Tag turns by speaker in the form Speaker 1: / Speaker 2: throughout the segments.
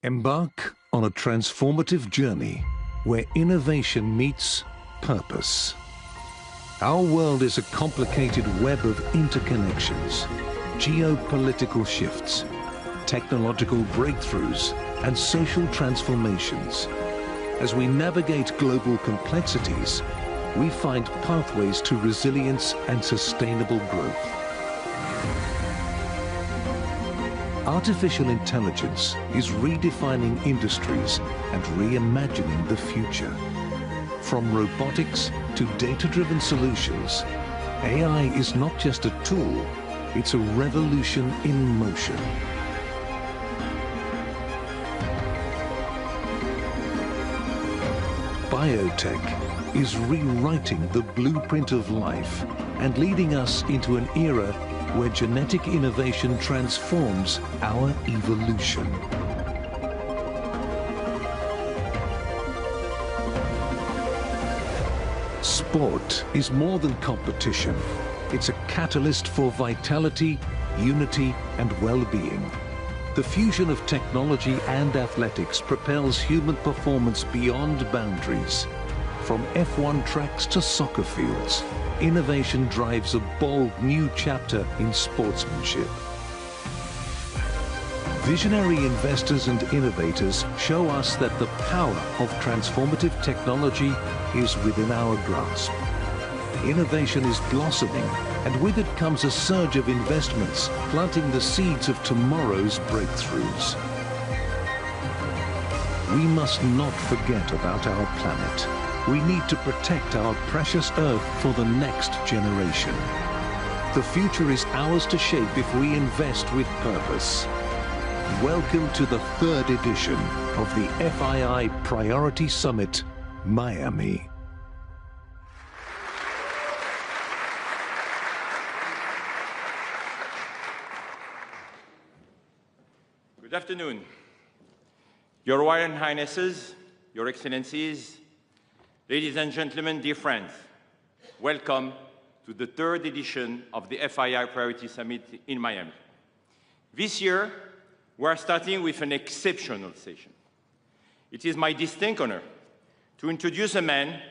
Speaker 1: Embark on a transformative journey where innovation meets purpose. Our world is a complicated web of interconnections, geopolitical shifts, technological breakthroughs, and social transformations. As we navigate global complexities, we find pathways to resilience and sustainable growth. Artificial intelligence is redefining industries and reimagining the future. From robotics to data-driven solutions, AI is not just a tool, it's a revolution in motion. Biotech is rewriting the blueprint of life and leading us into an era where genetic innovation transforms our evolution. Sport is more than competition. It's a catalyst for vitality, unity, and well-being. The fusion of technology and athletics propels human performance beyond boundaries. From F1 tracks to soccer fields, innovation drives a bold new chapter in sportsmanship. Visionary investors and innovators show us that the power of transformative technology is within our grasp. Innovation is blossoming, and with it comes a surge of investments, planting the seeds of tomorrow's breakthroughs. We must not forget about our planet. We need to protect our precious Earth for the next generation. The future is ours to shape if we invest with purpose. Welcome to the third edition of the FII Priority Summit, Miami.
Speaker 2: Good afternoon. Your Royal Highnesses, Your Excellencies, ladies and gentlemen, dear friends, welcome to the third edition of the FII Priority Summit in Miami. This year, we are starting with an exceptional session. It is my distinct honor to introduce a man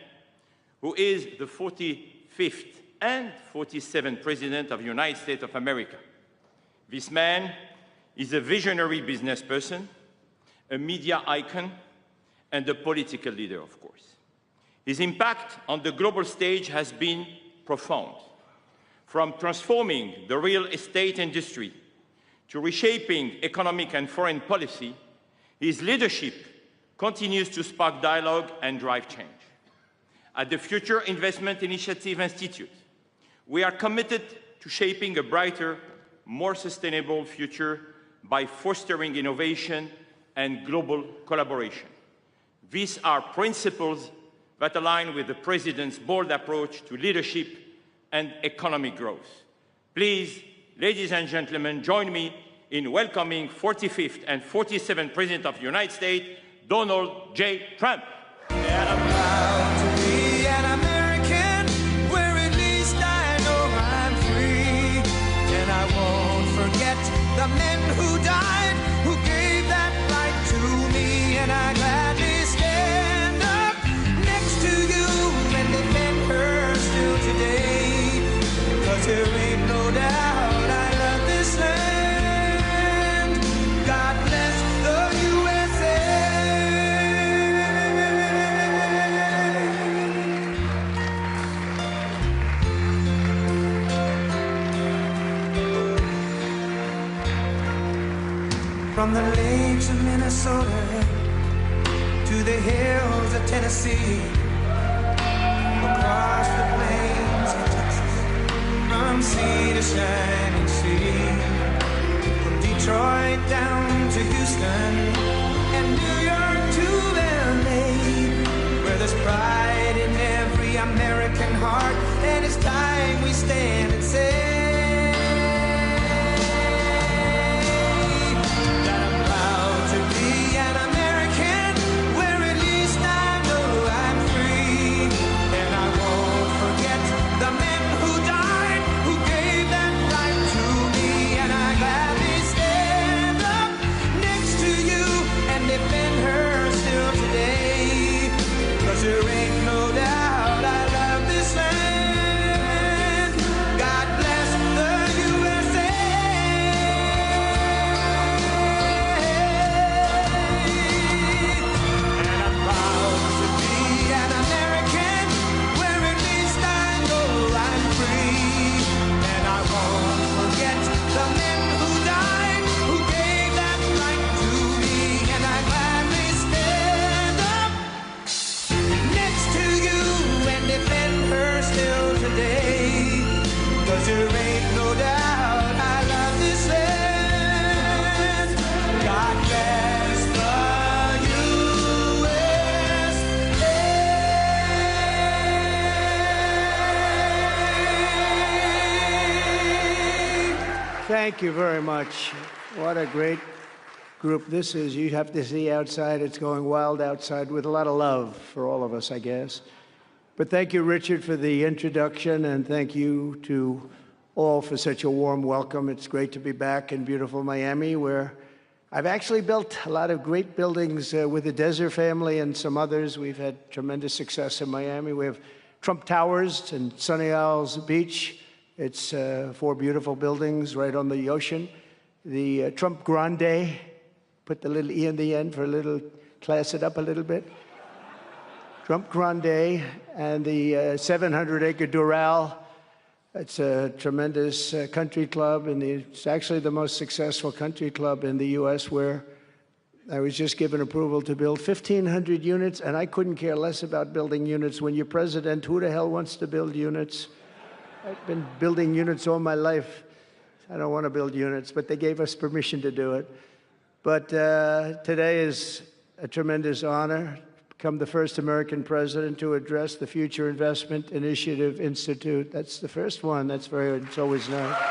Speaker 2: who is the 45th and 47th President of the United States of America. This man is a visionary business person, a media icon, and a political leader, of course. His impact on the global stage has been profound. From transforming the real estate industry to reshaping economic and foreign policy, his leadership continues to spark dialogue and drive change. At the Future Investment Initiative Institute, we are committed to shaping a brighter, more sustainable future by fostering innovation and global collaboration. These are principles that align with the President's bold approach to leadership and economic growth. Please, ladies and gentlemen, join me in welcoming 45th and 47th President of the United States, Donald J. Trump.
Speaker 3: And I'm proud to be an American, where at least I know I'm free. And I won't forget the men who died, who gave that right to me. And I gladly stand up next to you and defend her still today. 'Cause there ain't no doubt I love this land. God bless the USA. From the lakes of Minnesota to the hills of Tennessee, across the plains of Texas, from sea to shining sea, from Detroit down to Houston and New York to LA, where there's pride in every American heart, and it's time we stand and say that I'm proud to be an American, where at least I know I'm free. And I won't forget the men who died, who gave that right to me. And I gladly stand up next to you
Speaker 4: Thank you very much. What a great group this is. You have to see outside. It's going wild outside with a lot of love for all of us, I guess. But thank you, Richard, for the introduction, and thank you to all for such a warm welcome. It's great to be back in beautiful Miami, where I've actually built a lot of great buildings with the Desert family and some others. We've had tremendous success in Miami. We have Trump Towers and Sunny Isles Beach. It's 4 beautiful buildings right on the ocean. The Trump Grande, put the little E in the end for a little, class it up a little bit. Trump Grande, and the 700-acre Doral. It's a tremendous country club, and it's actually the most successful country club in the U.S., where I was just given approval to build 1,500 units, and I couldn't care less about building units. When you're president, who the hell wants to build units? I've been building units all my life. I don't want to build units, but they gave us permission to do it. But today is a tremendous honor. Become the first American president to address the Future Investment Initiative Institute. That's the first one. That's very, it's always nice.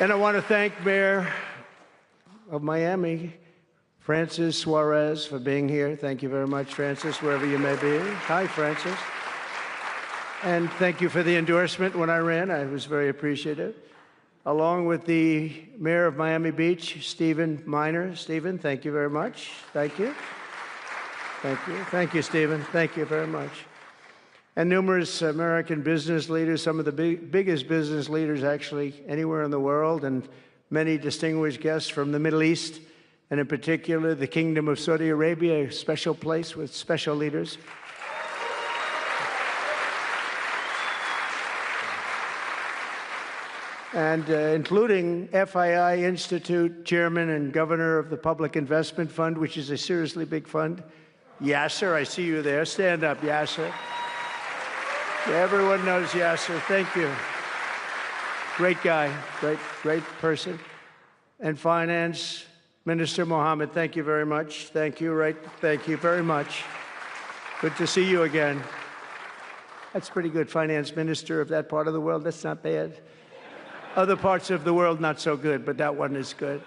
Speaker 4: And I want to thank Mayor of Miami, Francis Suarez, for being here. Thank you very much, Francis, wherever you may be. Hi, Francis. And thank you for the endorsement when I ran. I was very appreciative. Along with the mayor of Miami Beach, Stephen Miner. Stephen, thank you very much. Thank you. Thank you. Thank you, Stephen. Thank you very much. And numerous American business leaders, some of the biggest business leaders actually anywhere in the world, and many distinguished guests from the Middle East, and in particular the Kingdom of Saudi Arabia, a special place with special leaders. And including FII Institute Chairman and Governor of the Public Investment Fund, which is a seriously big fund. Yasser, I see you there. Stand up, Yasser. Everyone knows Yasser. Thank you. Great guy, great person. And Finance Minister Mohammed, thank you very much. Thank you, thank you very much. Good to see you again. That's pretty good, Finance Minister of that part of the world. That's not bad. Other parts of the world, not so good, but that one is good.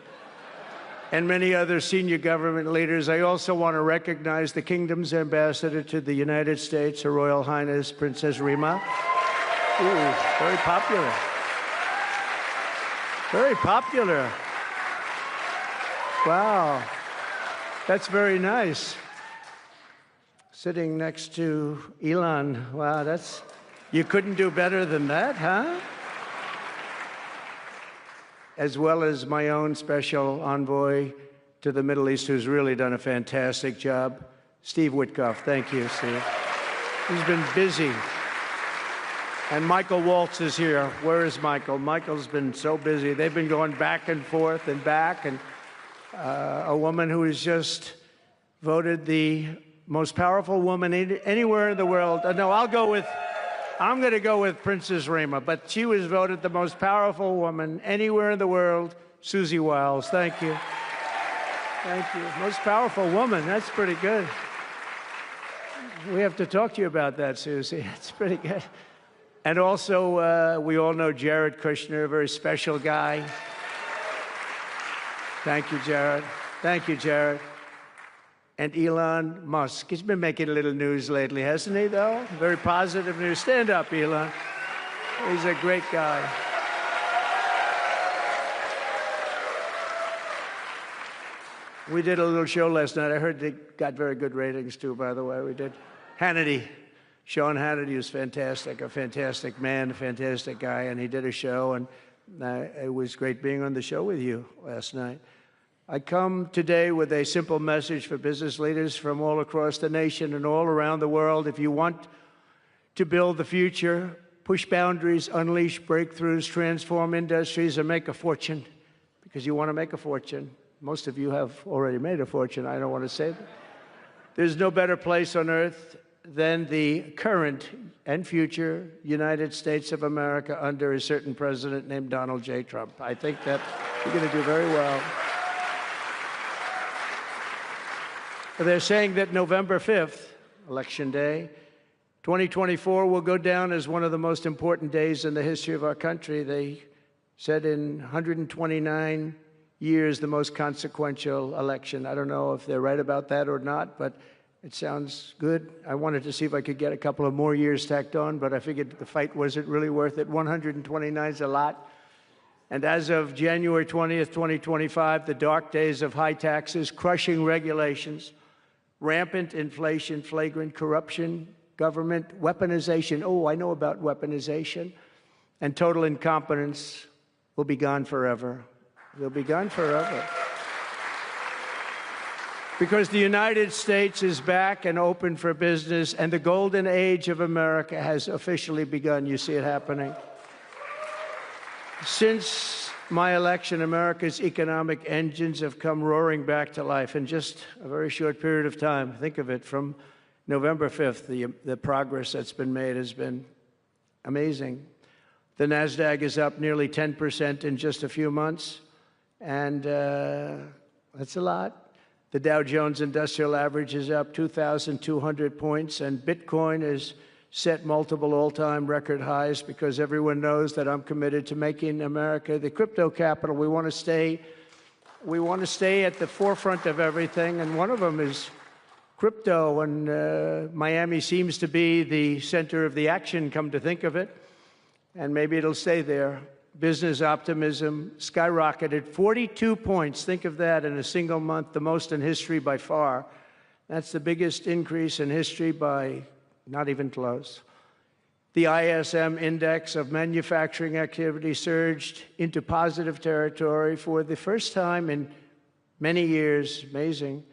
Speaker 4: And many other senior government leaders. I also want to recognize the Kingdom's ambassador to the United States, Her Royal Highness Princess Rima. Ooh, very popular. Very popular. Wow, that's very nice. Sitting next to Elon. Wow, you couldn't do better than that, huh? As well as my own special envoy to the Middle East, who's really done a fantastic job, Steve Witkoff. Thank you, Steve. He's been busy. And Michael Waltz is here. Where is Michael? Michael's been so busy. They've been going back and forth and back. And a woman who is just voted the most powerful woman anywhere in the world. No, I'm going to go with Princess Rima, but she was voted the most powerful woman anywhere in the world, Susie Wiles. Thank you. Thank you. Most powerful woman. That's pretty good. We have to talk to you about that, Susie. That's pretty good. And also, we all know Jared Kushner, a very special guy. Thank you, Jared. Thank you, Jared. And Elon Musk. He's been making a little news lately, hasn't he, though? Very positive news. Stand up, Elon. He's a great guy. We did a little show last night. I heard they got very good ratings, too, by the way. We did. Hannity. Sean Hannity was fantastic, a fantastic man, a fantastic guy, and he did a show, and it was great being on the show with you last night. I come today with a simple message for business leaders from all across the nation and all around the world. If you want to build the future, push boundaries, unleash breakthroughs, transform industries, and make a fortune, because you want to make a fortune. Most of you have already made a fortune. I don't want to say that. There's no better place on earth than the current and future United States of America under a certain president named Donald J. Trump. I think that you're going to do very well. They're saying that November 5th, Election Day, 2024 will go down as one of the most important days in the history of our country. They said in 129 years, the most consequential election. I don't know if they're right about that or not, but it sounds good. I wanted to see if I could get a couple of more years tacked on, but I figured the fight wasn't really worth it. 129 is a lot. And as of January 20th, 2025, the dark days of high taxes, crushing regulations, rampant inflation, flagrant corruption, government weaponization, oh, I know about weaponization, and total incompetence will be gone forever. They'll be gone forever. Because the United States is back and open for business, and the golden age of America has officially begun. You see it happening. Since my election, America's economic engines have come roaring back to life in just a very short period of time. Think of it, from November 5th, the progress that's been made has been amazing. The NASDAQ is up nearly 10% in just a few months, and that's a lot. The Dow Jones Industrial Average is up 2,200 points, and Bitcoin has set multiple all-time record highs because everyone knows that I'm committed to making America the crypto capital. We want to stay at the forefront of everything, and one of them is crypto, and Miami seems to be the center of the action, come to think of it, and maybe it'll stay there. Business optimism skyrocketed 42 points. Think of that in a single month, the most in history by far. That's the biggest increase in history by not even close. The ISM index of manufacturing activity surged into positive territory for the first time in many years. Amazing.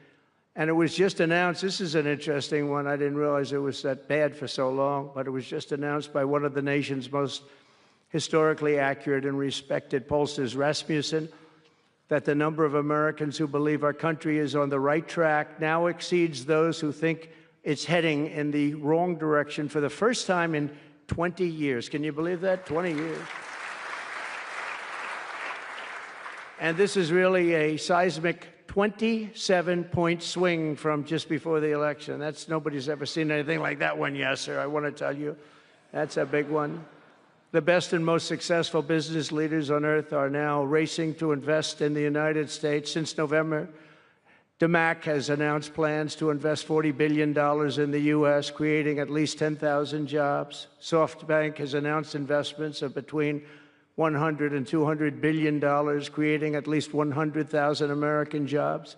Speaker 4: And it was just announced, this is an interesting one, I didn't realize it was that bad for so long, but it was just announced by one of the nation's most historically accurate and respected pollsters, Rasmussen, that the number of Americans who believe our country is on the right track now exceeds those who think it's heading in the wrong direction for the first time in 20 years. Can you believe that? 20 years. And this is really a seismic 27-point swing from just before the election. Nobody's ever seen anything like that one, yes, sir. I want to tell you, that's a big one. The best and most successful business leaders on earth are now racing to invest in the United States. Since November, DMAC has announced plans to invest $40 billion in the U.S., creating at least 10,000 jobs. SoftBank has announced investments of between $100 and $200 billion, creating at least 100,000 American jobs.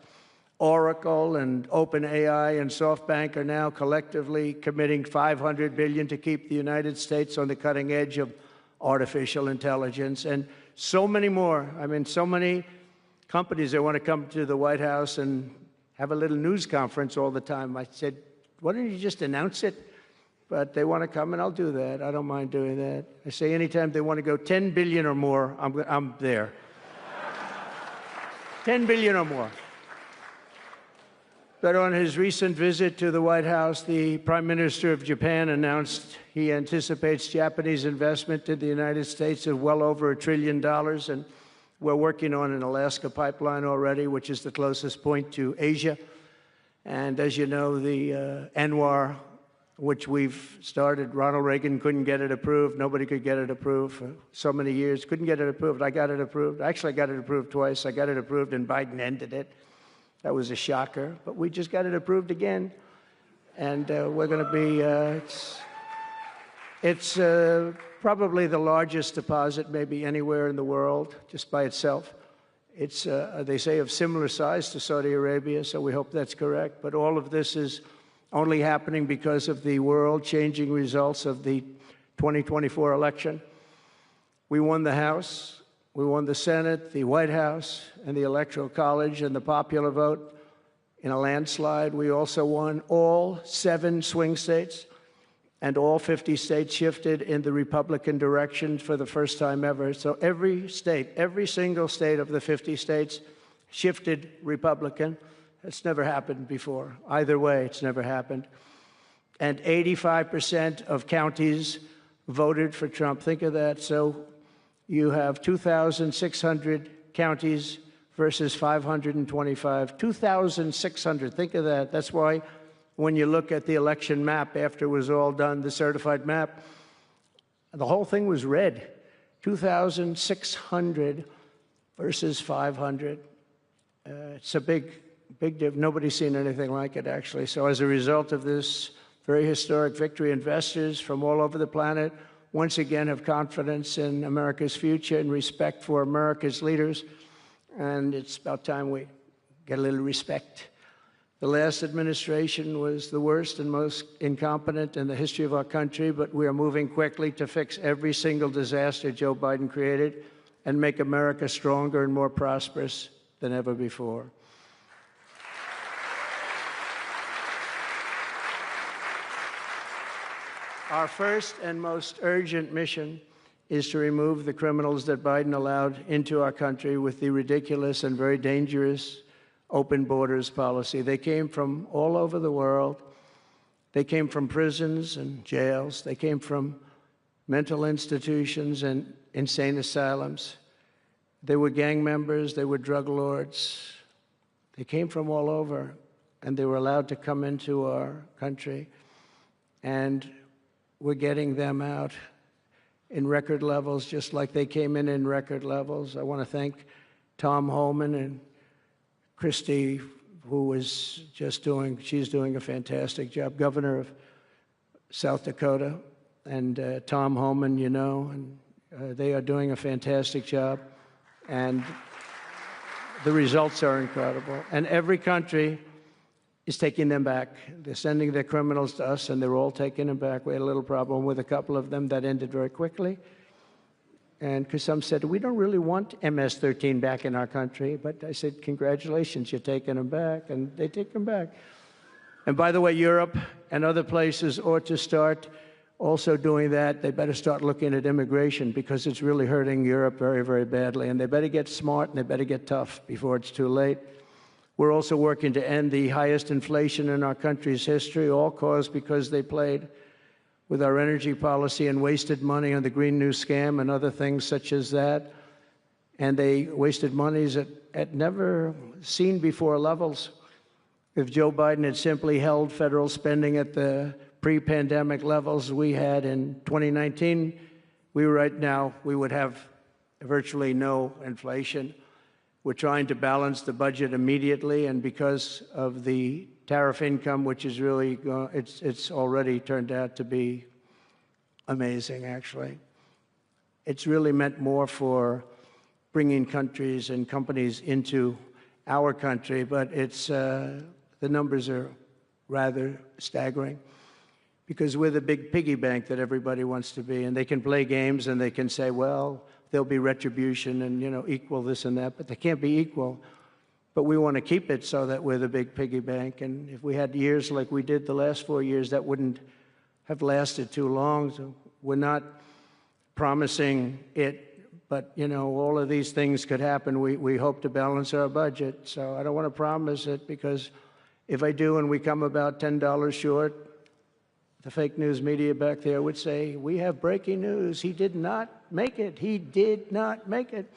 Speaker 4: Oracle and OpenAI and SoftBank are now collectively committing $500 billion to keep the United States on the cutting edge of artificial intelligence, and so many more. I mean, so many companies that want to come to the White House and have a little news conference all the time. I said, why don't you just announce it? But they want to come, and I'll do that. I don't mind doing that. I say anytime they want to go 10 billion or more, I'm there. 10 billion or more. But on his recent visit to the White House, the Prime Minister of Japan announced he anticipates Japanese investment in the United States of well over $1 trillion, and we're working on an Alaska pipeline already, which is the closest point to Asia. And as you know, the ANWR, which we've started, Ronald Reagan couldn't get it approved. Nobody could get it approved for so many years. Couldn't get it approved. I got it approved. Actually, I got it approved twice. I got it approved, and Biden ended it. That was a shocker, but we just got it approved again. And we're going to be, it's probably the largest deposit maybe anywhere in the world, just by itself. It's, they say, of similar size to Saudi Arabia, so we hope that's correct. But all of this is only happening because of the world-changing results of the 2024 election. We won the House. We won the Senate, the White House, and the Electoral College, and the popular vote in a landslide. We also won all 7 swing states, and all 50 states shifted in the Republican direction for the first time ever. So every state, every single state of the 50 states shifted Republican. It's never happened before. Either way, it's never happened. And 85% of counties voted for Trump. Think of that. So you have 2,600 counties versus 525. 2,600. Think of that. That's why when you look at the election map after it was all done, the certified map, the whole thing was red. 2,600 versus 500. It's a big difference. Nobody's seen anything like it, actually. So as a result of this very historic victory, investors from all over the planet once again have confidence in America's future and respect for America's leaders. And it's about time we get a little respect. The last administration was the worst and most incompetent in the history of our country, but we are moving quickly to fix every single disaster Joe Biden created and make America stronger and more prosperous than ever before. Our first and most urgent mission is to remove the criminals that Biden allowed into our country with the ridiculous and very dangerous open borders policy. They came from all over the world. They came from prisons and jails. They came from mental institutions and insane asylums. They were gang members. They were drug lords. They came from all over, and they were allowed to come into our country. And we're getting them out in record levels, just like they came in record levels. I want to thank Tom Homan and Christie, who was just she's doing a fantastic job, governor of South Dakota, and Tom Homan, you know, and they are doing a fantastic job. And the results are incredible. And every country is taking them back. They're sending their criminals to us, and they're all taking them back. We had a little problem with a couple of them that ended very quickly. And because some said, we don't really want MS-13 back in our country. But I said, congratulations, you're taking them back. And they take them back. And by the way, Europe and other places ought to start also doing that. They better start looking at immigration, because it's really hurting Europe very, very badly. And they better get smart, and they better get tough before it's too late. We're also working to end the highest inflation in our country's history, all caused because they played with our energy policy and wasted money on the Green New Scam and other things such as that. And they wasted monies at never seen before levels. If Joe Biden had simply held federal spending at the pre-pandemic levels we had in 2019, we would have virtually no inflation. We're trying to balance the budget immediately, and because of the tariff income, which is really, it's already turned out to be amazing, actually. It's really meant more for bringing countries and companies into our country, but it's, the numbers are rather staggering, because we're the big piggy bank that everybody wants to be, and they can play games and they can say, well, there'll be retribution and, you know, equal this and that, but they can't be equal. But we want to keep it so that we're the big piggy bank. And if we had years like we did the last 4 years, that wouldn't have lasted too long. So we're not promising it, but, you know, all of these things could happen. We hope to balance our budget. So I don't want to promise it, because if I do and we come about $10 short, the fake news media back there would say, we have breaking news. He did not make it. He did not make it.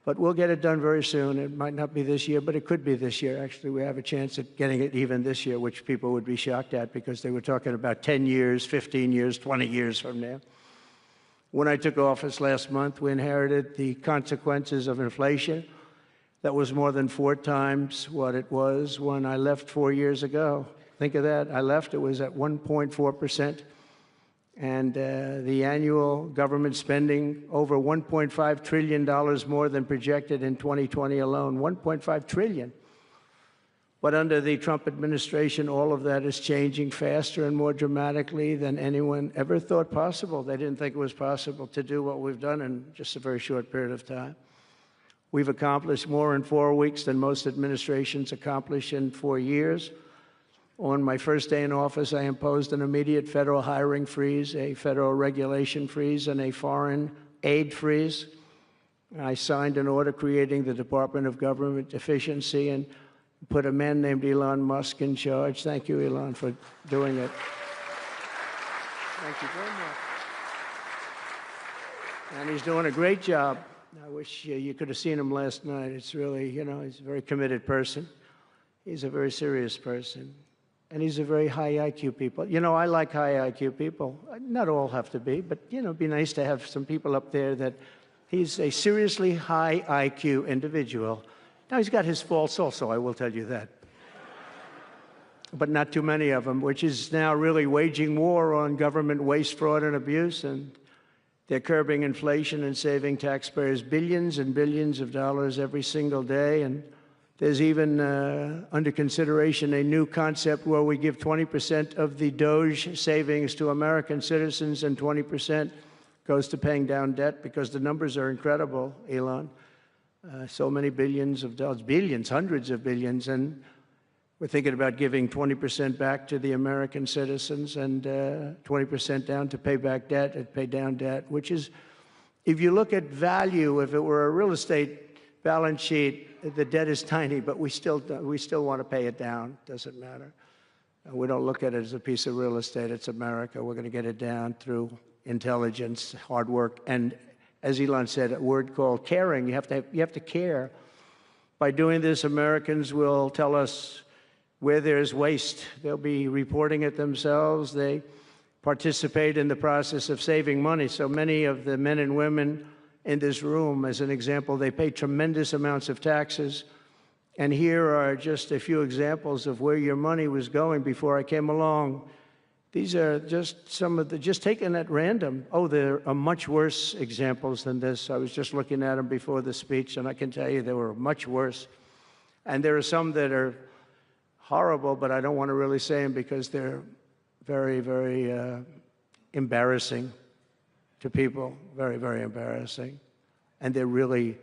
Speaker 4: But we'll get it done very soon. It might not be this year, but it could be this year. Actually, we have a chance at getting it even this year, which people would be shocked at, because they were talking about 10 years, 15 years, 20 years from now. When I took office last month, we inherited the consequences of inflation. That was more than 4 times what it was when I left 4 years ago. Think of that. I left, it was at 1.4%. And the annual government spending over $1.5 trillion more than projected in 2020 alone. 1.5 trillion. But under the Trump administration, all of that is changing faster and more dramatically than anyone ever thought possible. They didn't think it was possible to do what we've done in just a very short period of time. We've accomplished more in 4 weeks than most administrations accomplish in 4 years. On my first day in office, I imposed an immediate federal hiring freeze, a federal regulation freeze, and a foreign aid freeze. I signed an order creating the Department of Government Efficiency and put a man named Elon Musk in charge. Thank you, Elon, for doing it. Thank you very much. And he's doing a great job. I wish you could have seen him last night. It's really, you know, he's a very committed person. He's a very serious person. and these are very high IQ people. You know, I like high IQ people. Not all have to be, but, you know, it'd be nice to have some people up there that he's a seriously high IQ individual. Now, he's got his faults also, I will tell you that. But not too many of them, which is now really waging war on government waste, fraud, and abuse, and they're curbing inflation and saving taxpayers billions and billions of dollars every single day. And there's even under consideration a new concept where we give 20% of the Doge savings to American citizens and 20% goes to paying down debt, because the numbers are incredible, Elon. So many billions of dollars, billions, hundreds of billions, and we're thinking about giving 20% back to the American citizens and 20% down to pay back debt and pay down debt, which is, if you look at value, if it were a real estate balance sheet, the debt is tiny, but we still want to pay it down. Doesn't matter. We don't look at it as a piece of real estate. It's America. We're going to get it down through intelligence, hard work, and as Elon said, a word called caring. You have to care. By doing this, Americans will tell us where there's waste. They'll be reporting it themselves. They participate in the process of saving money. So many of the men and women in this room, as an example, they pay tremendous amounts of taxes. And here are just a few examples of where your money was going before I came along. These are just some of the, just taken at random. Oh, there are much worse examples than this. I was just looking at them before the speech, and I can tell you they were much worse. And there are some that are horrible, but I don't want to really say them because they're very, very embarrassing to people. Very, very embarrassing. And they're really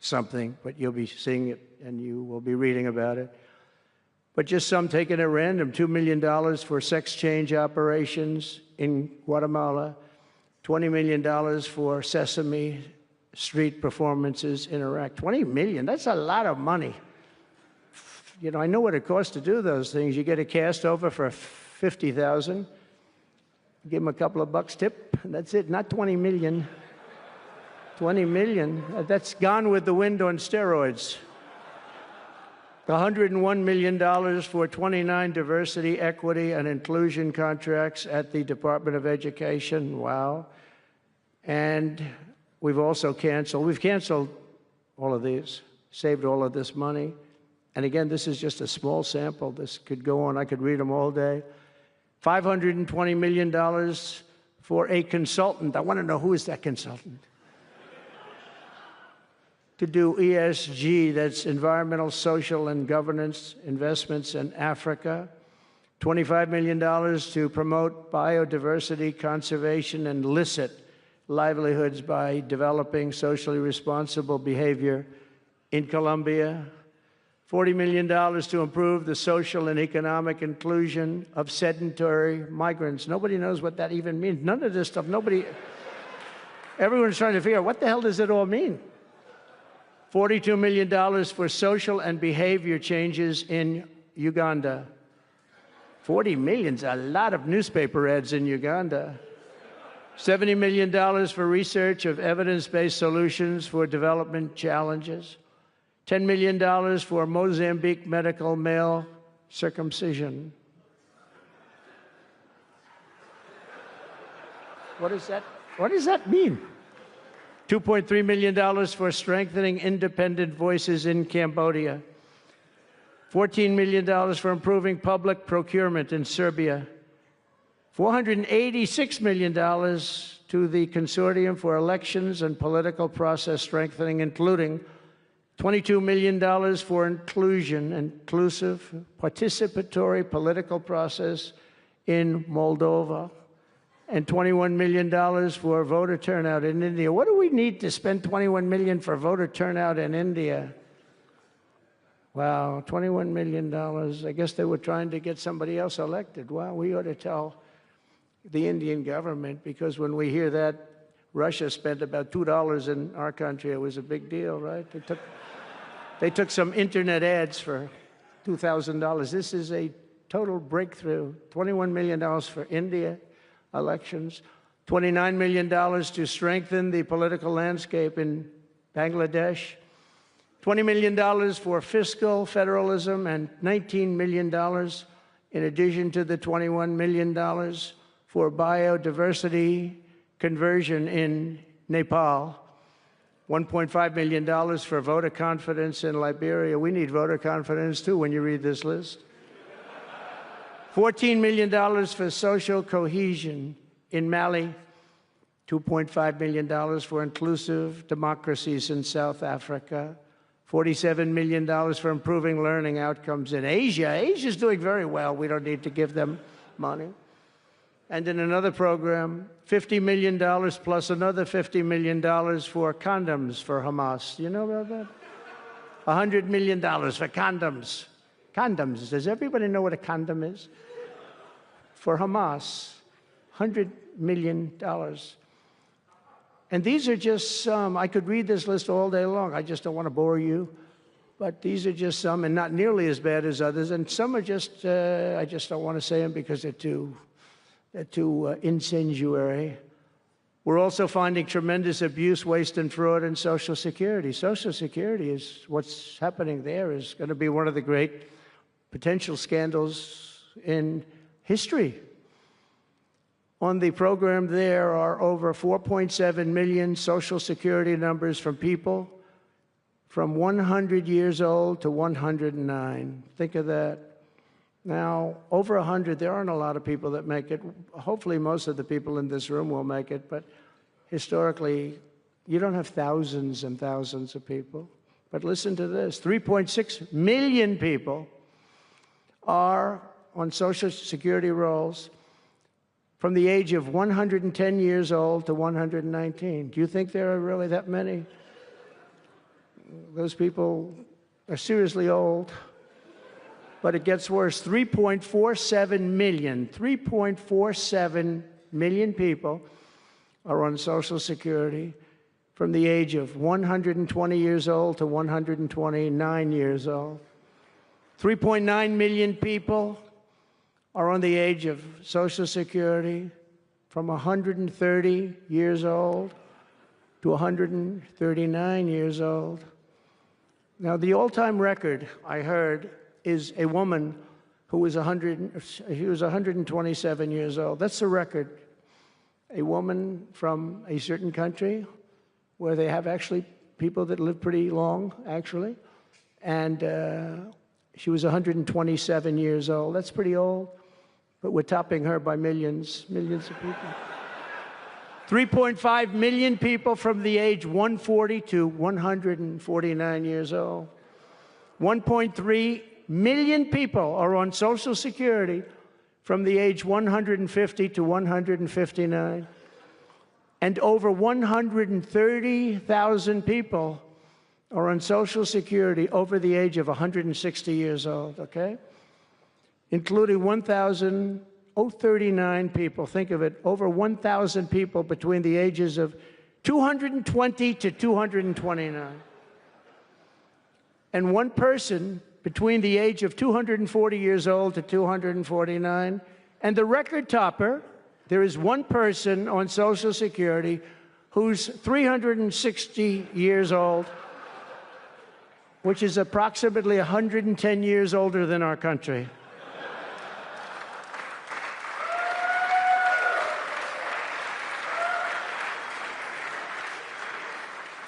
Speaker 4: something, but you'll be seeing it and you will be reading about it. But just some taken at random: $2 million for sex change operations in Guatemala, $20 million for Sesame Street performances in Iraq. $20 million, that's a lot of money. You know, I know what it costs to do those things. You get a cast over for $50,000, give them a couple of bucks tip, and that's it. Not 20 million. 20 million, that's Gone with the Wind on steroids. $101 million for 29 diversity, equity, and inclusion contracts at the Department of Education. Wow. And we've canceled all of these, saved all of this money. And again, this is just a small sample. This could go on. I could read them all day. $520 million for a consultant. I want to know, who is that consultant? To do ESG, that's environmental, social, and governance investments in Africa. $25 million to promote biodiversity conservation and illicit livelihoods by developing socially responsible behavior in Colombia. $40 million to improve the social and economic inclusion of sedentary migrants. Nobody knows what that even means. None of this stuff, everyone's trying to figure out, what the hell does it all mean? $42 million for social and behavior changes in Uganda. 40 million's a lot of newspaper ads in Uganda. $70 million for research of evidence-based solutions for development challenges. $10 million for Mozambique medical male circumcision. What does that mean? $2.3 million for strengthening independent voices in Cambodia. $14 million for improving public procurement in Serbia. $486 million to the Consortium for Elections and Political Process Strengthening, including $22 million for inclusive, participatory political process in Moldova, and $21 million for voter turnout in India. What do we need to spend $21 million for voter turnout in India? Wow, $21 million. I guess they were trying to get somebody else elected. Wow, we ought to tell the Indian government, because when we hear that Russia spent about $2 in our country, it was a big deal, right? They took some internet ads for $2,000. This is a total breakthrough. $21 million for India elections. $29 million to strengthen the political landscape in Bangladesh. $20 million for fiscal federalism, and $19 million in addition to the $21 million for biodiversity conversion in Nepal, $1.5 million for voter confidence in Liberia. We need voter confidence, too, when you read this list. $14 million for social cohesion in Mali, $2.5 million for inclusive democracies in South Africa, $47 million for improving learning outcomes in Asia. Asia's doing very well. We don't need to give them money. And in another program, $50 million plus another $50 million for condoms for Hamas. Do you know about that? $100 million for condoms. Condoms. Does everybody know what a condom is? For Hamas, $100 million. And these are just some. I could read this list all day long. I just don't want to bore you. But these are just some, and not nearly as bad as others. And some are just, I just don't want to say them because they're too incendiary. We're also finding tremendous abuse, waste, and fraud in Social Security. Social Security is, what's happening there is going to be one of the great potential scandals in history. On the program, there are over 4.7 million Social Security numbers from people from 100 years old to 109. Think of that. Now, over 100, there aren't a lot of people that make it. Hopefully, most of the people in this room will make it, but historically, you don't have thousands and thousands of people. But listen to this. 3.6 million people are on Social Security rolls from the age of 110 years old to 119. Do you think there are really that many? Those people are seriously old. But it gets worse. 3.47 million people are on Social Security from the age of 120 years old to 129 years old. 3.9 million people are on the age of Social Security from 130 years old to 139 years old. Now, the all-time record, I heard, is a woman who was 127 years old. That's the record. A woman from a certain country where they have actually people that live pretty long, actually. And she was 127 years old. That's pretty old. But we're topping her by millions of people. 3.5 million people from the age 140 to 149 years old. 1.3 million people are on Social Security from the age 150 to 159. And over 130,000 people are on Social Security over the age of 160 years old, okay? Including 1,039 people, think of it, over 1,000 people between the ages of 220 to 229. And one person between the age of 240 years old to 249. And the record topper, there is one person on Social Security who's 360 years old, which is approximately 110 years older than our country.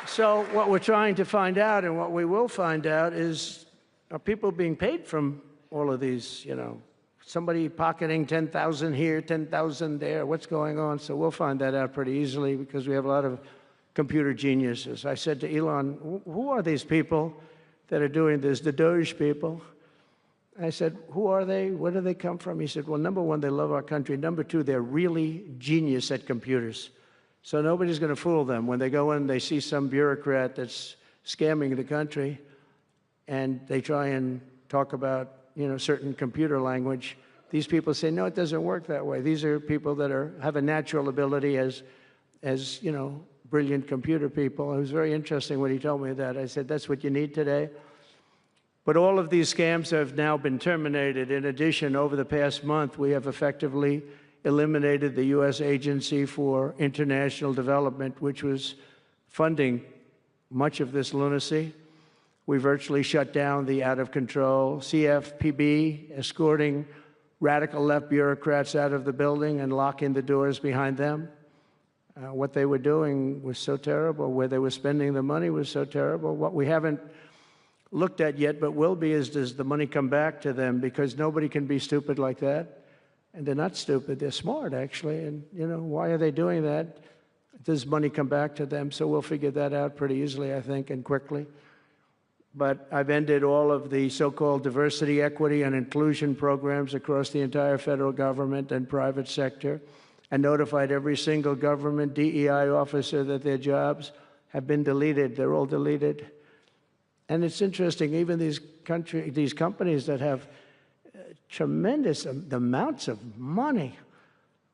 Speaker 4: So what we're trying to find out, and what we will find out, is are people being paid from all of these, you know, somebody pocketing 10,000 here, 10,000 there, what's going on? So we'll find that out pretty easily because we have a lot of computer geniuses. I said to Elon, who are these people that are doing this, the Doge people? I said, who are they? Where do they come from? He said, well, number one, they love our country. Number two, they're really genius at computers. So nobody's going to fool them. When they go in, they see some bureaucrat that's scamming the country, and they try and talk about, you know, certain computer language. These people say, no, it doesn't work that way. These are people that have a natural ability as you know, brilliant computer people. It was very interesting when he told me that. I said, that's what you need today. But all of these scams have now been terminated. In addition, over the past month, we have effectively eliminated the U.S. Agency for International Development, which was funding much of this lunacy. We virtually shut down the out-of-control CFPB, escorting radical left bureaucrats out of the building and locking the doors behind them. What they were doing was so terrible. Where they were spending the money was so terrible. What we haven't looked at yet, but will be, is does the money come back to them? Because nobody can be stupid like that. And they're not stupid. They're smart, actually. And, you know, why are they doing that? Does money come back to them? So we'll figure that out pretty easily, I think, and quickly. But I've ended all of the so-called diversity, equity, and inclusion programs across the entire federal government and private sector, and notified every single government DEI officer that their jobs have been deleted. They're all deleted. And it's interesting, even these companies that have tremendous amounts of money,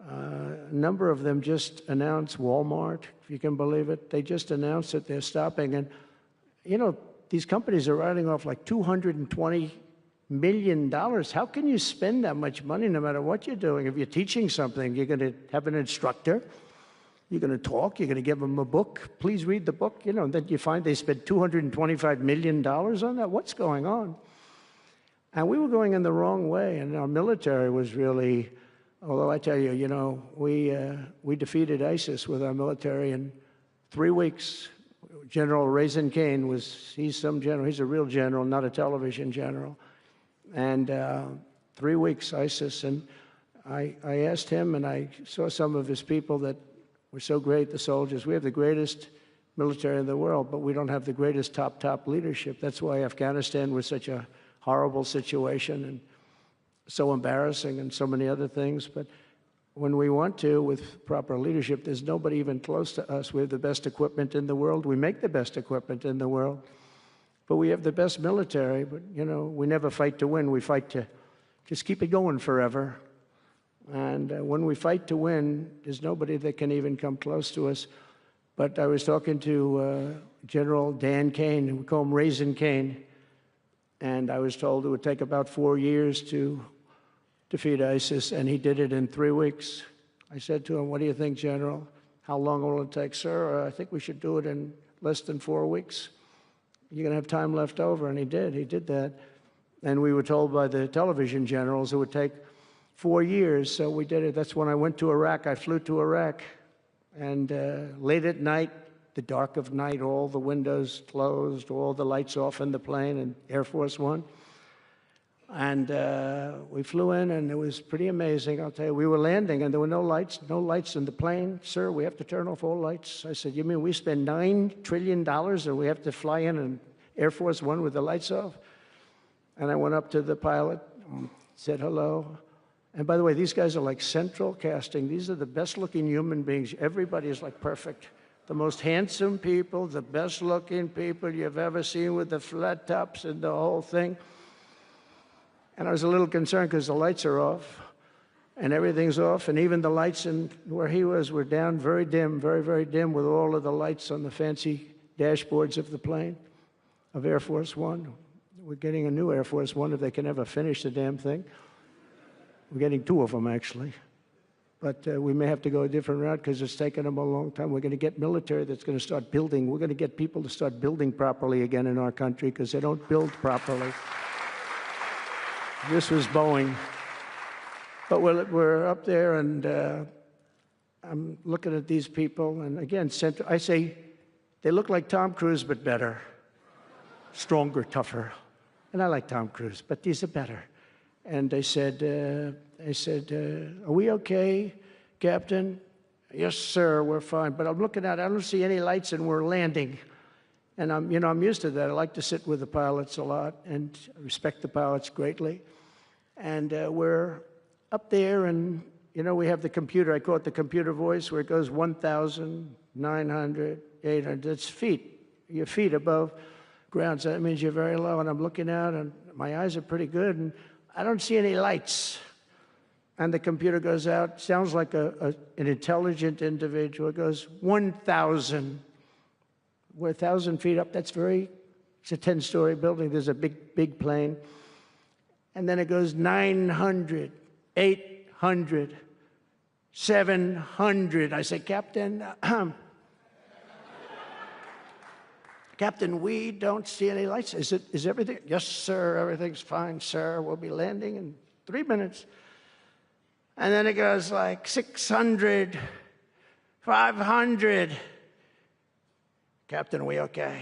Speaker 4: a number of them just announced, Walmart, if you can believe it, they just announced that they're stopping. And, you know, these companies are writing off like $220 million. How can you spend that much money no matter what you're doing? If you're teaching something, you're going to have an instructor, you're going to talk, you're going to give them a book. Please read the book. You know, and then you find they spent $225 million on that. What's going on? And we were going in the wrong way, and our military was really, although I tell you, you know, we defeated ISIS with our military in 3 weeks. General Raisin Kane he's some general, he's a real general, not a television general. And 3 weeks, ISIS, and I asked him, and I saw some of his people that were so great, the soldiers. We have the greatest military in the world, but we don't have the greatest top leadership. That's why Afghanistan was such a horrible situation and so embarrassing and so many other things. But when we want to, with proper leadership, there's nobody even close to us. We have the best equipment in the world. We make the best equipment in the world. But we have the best military, but, you know, we never fight to win. We fight to just keep it going forever. And when we fight to win, there's nobody that can even come close to us. But I was talking to General Dan Kane, we call him Raisin Kane, and I was told it would take about 4 years to defeat ISIS, and he did it in 3 weeks. I said to him, "What do you think, General? How long will it take?" "Sir, I think we should do it in less than 4 weeks. You're going to have time left over." And he did that. And we were told by the television generals it would take 4 years, so we did it. That's when I went to Iraq. I flew to Iraq, and late at night, the dark of night, all the windows closed, all the lights off in the plane, and Air Force One. And we flew in, and it was pretty amazing. I'll tell you, we were landing, and there were no lights in the plane. "Sir, we have to turn off all lights." I said, "You mean we spend $9 trillion and we have to fly in an Air Force One with the lights off?" And I went up to the pilot, said hello. And by the way, these guys are like central casting. These are the best-looking human beings. Everybody is like perfect. The most handsome people, the best-looking people you've ever seen with the flat tops and the whole thing. And I was a little concerned because the lights are off, and everything's off, and even the lights in where he was were down, very dim, very, very dim, with all of the lights on the fancy dashboards of the plane, of Air Force One. We're getting a new Air Force One if they can ever finish the damn thing. We're getting 2 of them, actually. But we may have to go a different route because it's taken them a long time. We're going to get military that's going to start building. We're going to get people to start building properly again in our country because they don't build properly. This was Boeing. But we're up there, and I'm looking at these people, and again, I say, they look like Tom Cruise, but better. Stronger, tougher. And I like Tom Cruise, but these are better. And they said, "Are we okay, Captain?" "Yes, sir, we're fine." But I'm looking out, I don't see any lights, and we're landing. And I'm used to that. I like to sit with the pilots a lot and respect the pilots greatly. And we're up there, and, we have the computer. I call it the computer voice, where it goes 1,900, 800. It's feet. Your feet above ground. So that means you're very low. And I'm looking out, and my eyes are pretty good, and I don't see any lights. And the computer goes out. Sounds like an intelligent individual. It goes 1,000. We're 1,000 feet up. It's a 10-story building. There's a big plane. And then it goes 900, 800, 700. I say, "Captain, Captain, we don't see any lights. Is everything?" "Yes, sir, everything's fine, sir. We'll be landing in 3 minutes." And then it goes like 600, 500. Captain, are we okay?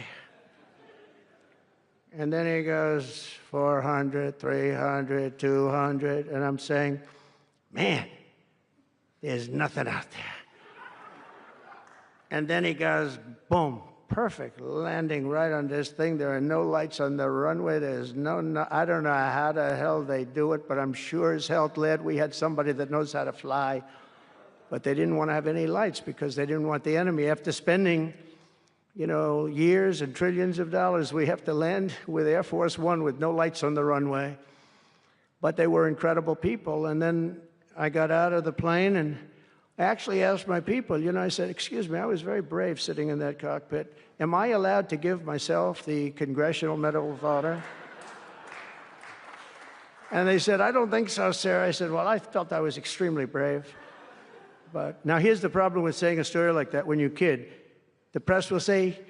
Speaker 4: And then he goes 400, 300, 200. And I'm saying, man, there's nothing out there. And then he goes, boom, perfect landing right on this thing. There are no lights on the runway. There's no, I don't know how the hell they do it, but I'm sure as hell glad we had somebody that knows how to fly. But they didn't want to have any lights because they didn't want the enemy. After spending, you know, years and trillions of dollars, we have to land with Air Force One with no lights on the runway. But they were incredible people. And then I got out of the plane and I actually asked my people, you know, I said, excuse me, I was very brave sitting in that cockpit. Am I allowed to give myself the Congressional Medal of Honor? And they said, I don't think so, sir. I said, well, I felt I was extremely brave. But now here's the problem with saying a story like that when you kid. The press will say,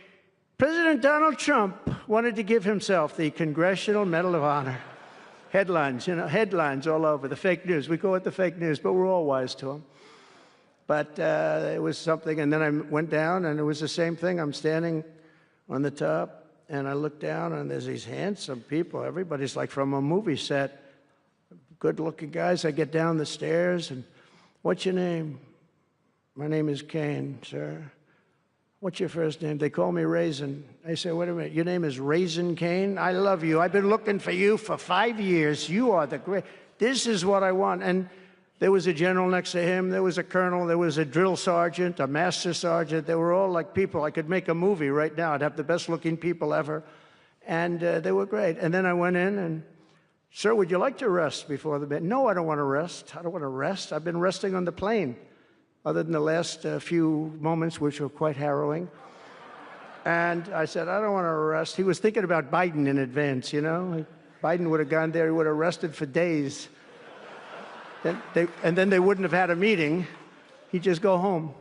Speaker 4: President Donald Trump wanted to give himself the Congressional Medal of Honor. Headlines, you know, headlines all over, the fake news. We call it the fake news, but we're all wise to them. But it was something, and then I went down, and it was the same thing. I'm standing on the top, and I look down, and there's these handsome people. Everybody's like from a movie set, good-looking guys. I get down the stairs, and what's your name? My name is Kane, sir. What's your first name? They call me Raisin. I say, wait a minute, your name is Raisin Kane? I love you. I've been looking for you for 5 years. You are the great. This is what I want. And there was a general next to him. There was a colonel. There was a drill sergeant, a master sergeant. They were all like people. I could make a movie right now. I'd have the best-looking people ever. And they were great. And then I went in and, sir, would you like to rest before the bed? No, I don't want to rest. I don't want to rest. I've been resting on the plane, other than the last few moments, which were quite harrowing. And I said, I don't want to rest. He was thinking about Biden in advance, you know. Biden would have gone there. He would have rested for days. And then they wouldn't have had a meeting. He'd just go home.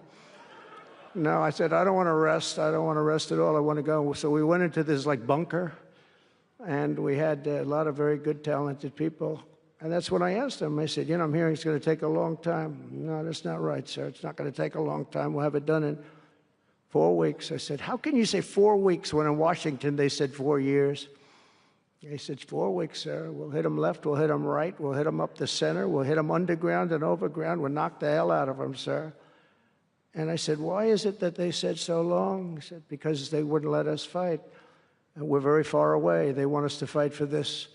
Speaker 4: No, I said, I don't want to rest. I don't want to rest at all. I want to go. So we went into this like bunker, and we had a lot of very good, talented people. And that's when I asked him. I said, you know, I'm hearing it's going to take a long time. No, that's not right, sir. It's not going to take a long time. We'll have it done in 4 weeks. I said, how can you say 4 weeks when in Washington they said 4 years? He said, 4 weeks, sir. We'll hit them left, we'll hit them right, we'll hit them up the center, we'll hit them underground and overground, we'll knock the hell out of them, sir. And I said, why is it that they said so long? He said, because they wouldn't let us fight. And we're very far away. They want us to fight for this,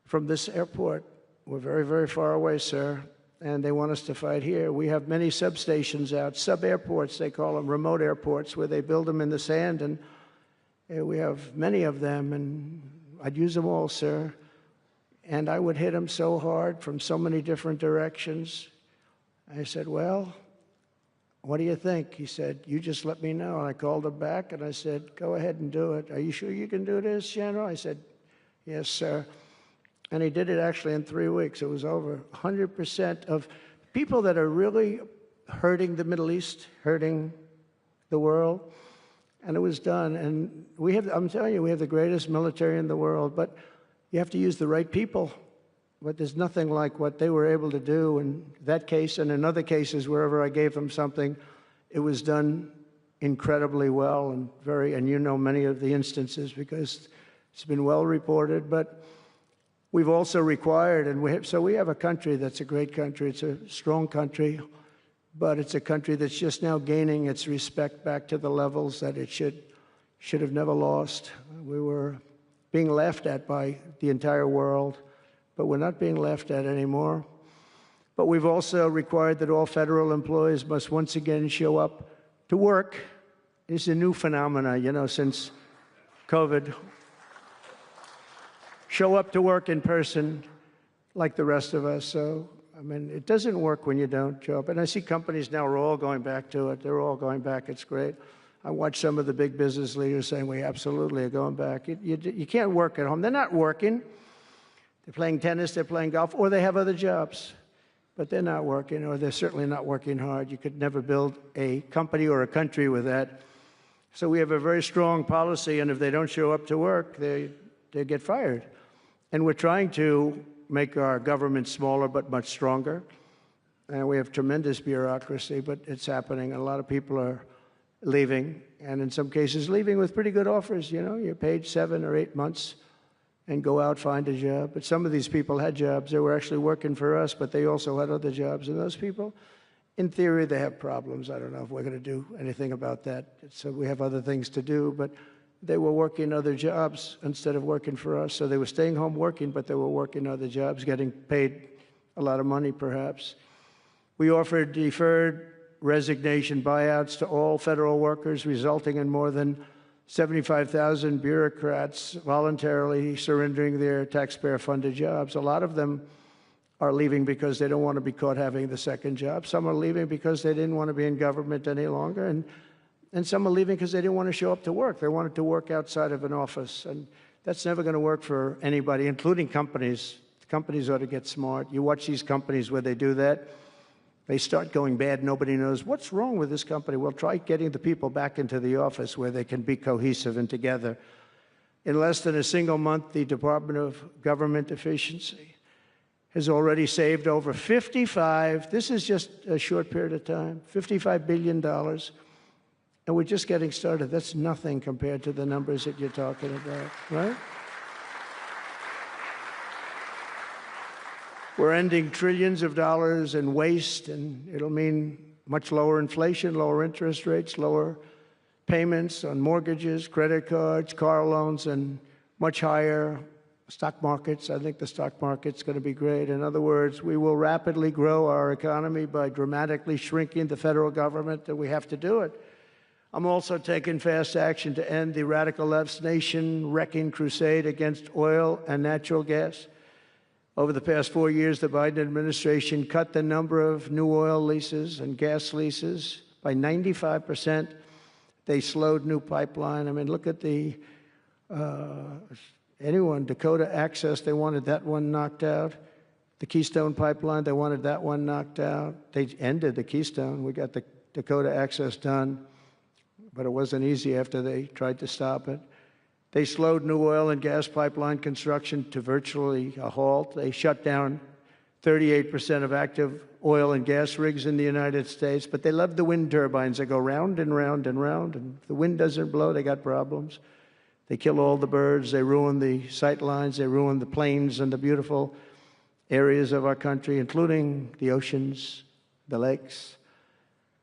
Speaker 4: from this airport. We're very, very far away, sir. And they want us to fight here. We have many substations out, sub-airports, they call them, remote airports, where they build them in the sand. And we have many of them. And I'd use them all, sir. And I would hit them so hard from so many different directions. I said, well, what do you think? He said, you just let me know. And I called him back, and I said, go ahead and do it. Are you sure you can do this, General? I said, yes, sir. And he did it actually in 3 weeks. It was over 100% of people that are really hurting the Middle East, hurting the world. And it was done. And we have, I'm telling you, we have the greatest military in the world, but you have to use the right people. But there's nothing like what they were able to do in that case and in other cases, wherever I gave them something, it was done incredibly well and you know many of the instances because it's been well reported. But we've also required, and so we have a country that's a great country. It's a strong country. But it's a country that's just now gaining its respect back to the levels that it should have never lost. We were being laughed at by the entire world, but we're not being laughed at anymore. But we've also required that all federal employees must once again show up to work. It's a new phenomenon, you know, since COVID. Show up to work in person like the rest of us. So I mean, it doesn't work when you don't show up. And I see companies now are all going back to it. They're all going back. It's great. I watch some of the big business leaders saying, we absolutely are going back. You can't work at home. They're not working. They're playing tennis, they're playing golf, or they have other jobs. But they're not working, or they're certainly not working hard. You could never build a company or a country with that. So we have a very strong policy, and if they don't show up to work, they get fired. And we're trying to make our government smaller but much stronger. and we have tremendous bureaucracy, but it's happening. A lot of people are leaving, and in some cases leaving with pretty good offers. You know, you're paid 7 or 8 months and go out, find a job. But some of these people had jobs. They were actually working for us, but they also had other jobs. And those people, in theory, they have problems. I don't know if we're going to do anything about that. So we have other things to do, but they were working other jobs instead of working for us. So they were staying home working, but they were working other jobs, getting paid a lot of money, perhaps. We offered deferred resignation buyouts to all federal workers, resulting in more than 75,000 bureaucrats voluntarily surrendering their taxpayer-funded jobs. A lot of them are leaving because they don't want to be caught having the second job. Some are leaving because they didn't want to be in government any longer. And some are leaving because they didn't want to show up to work. They wanted to work outside of an office. And that's never going to work for anybody, including companies. Companies ought to get smart. You watch these companies where they do that. They start going bad. Nobody knows what's wrong with this company. Well, try getting the people back into the office where they can be cohesive and together. In less than a single month, the Department of Government Efficiency has already saved over this is just a short period of time, $55 billion. And we're just getting started. That's nothing compared to the numbers that you're talking about, right? We're ending trillions of dollars in waste, and it'll mean much lower inflation, lower interest rates, lower payments on mortgages, credit cards, car loans, and much higher stock markets. I think the stock market's going to be great. In other words, we will rapidly grow our economy by dramatically shrinking the federal government, and we have to do it. I'm also taking fast action to end the radical left's nation-wrecking crusade against oil and natural gas. Over the past 4 years, the Biden administration cut the number of new oil leases and gas leases by 95%. They slowed new pipeline. I mean, look at Dakota Access, they wanted that one knocked out. The Keystone Pipeline, they wanted that one knocked out. They ended the Keystone. We got the Dakota Access done, but it wasn't easy after they tried to stop it. They slowed new oil and gas pipeline construction to virtually a halt. They shut down 38% of active oil and gas rigs in the United States, but they love the wind turbines. They go round and round and round, and if the wind doesn't blow, they got problems. They kill all the birds. They ruin the sight lines. They ruin the plains and the beautiful areas of our country, including the oceans, the lakes.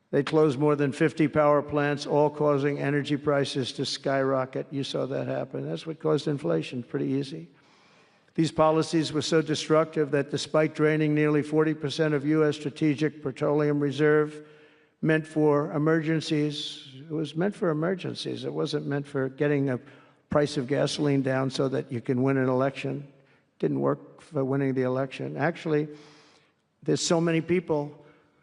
Speaker 4: They closed more than 50 power plants, all causing energy prices to skyrocket. You saw that happen. That's what caused inflation. Pretty easy. These policies were so destructive that despite draining nearly 40% of U.S. strategic petroleum reserve meant for emergencies, it was meant for emergencies. It wasn't meant for getting a price of gasoline down so that you can win an election. It didn't work for winning the election. Actually, there's so many people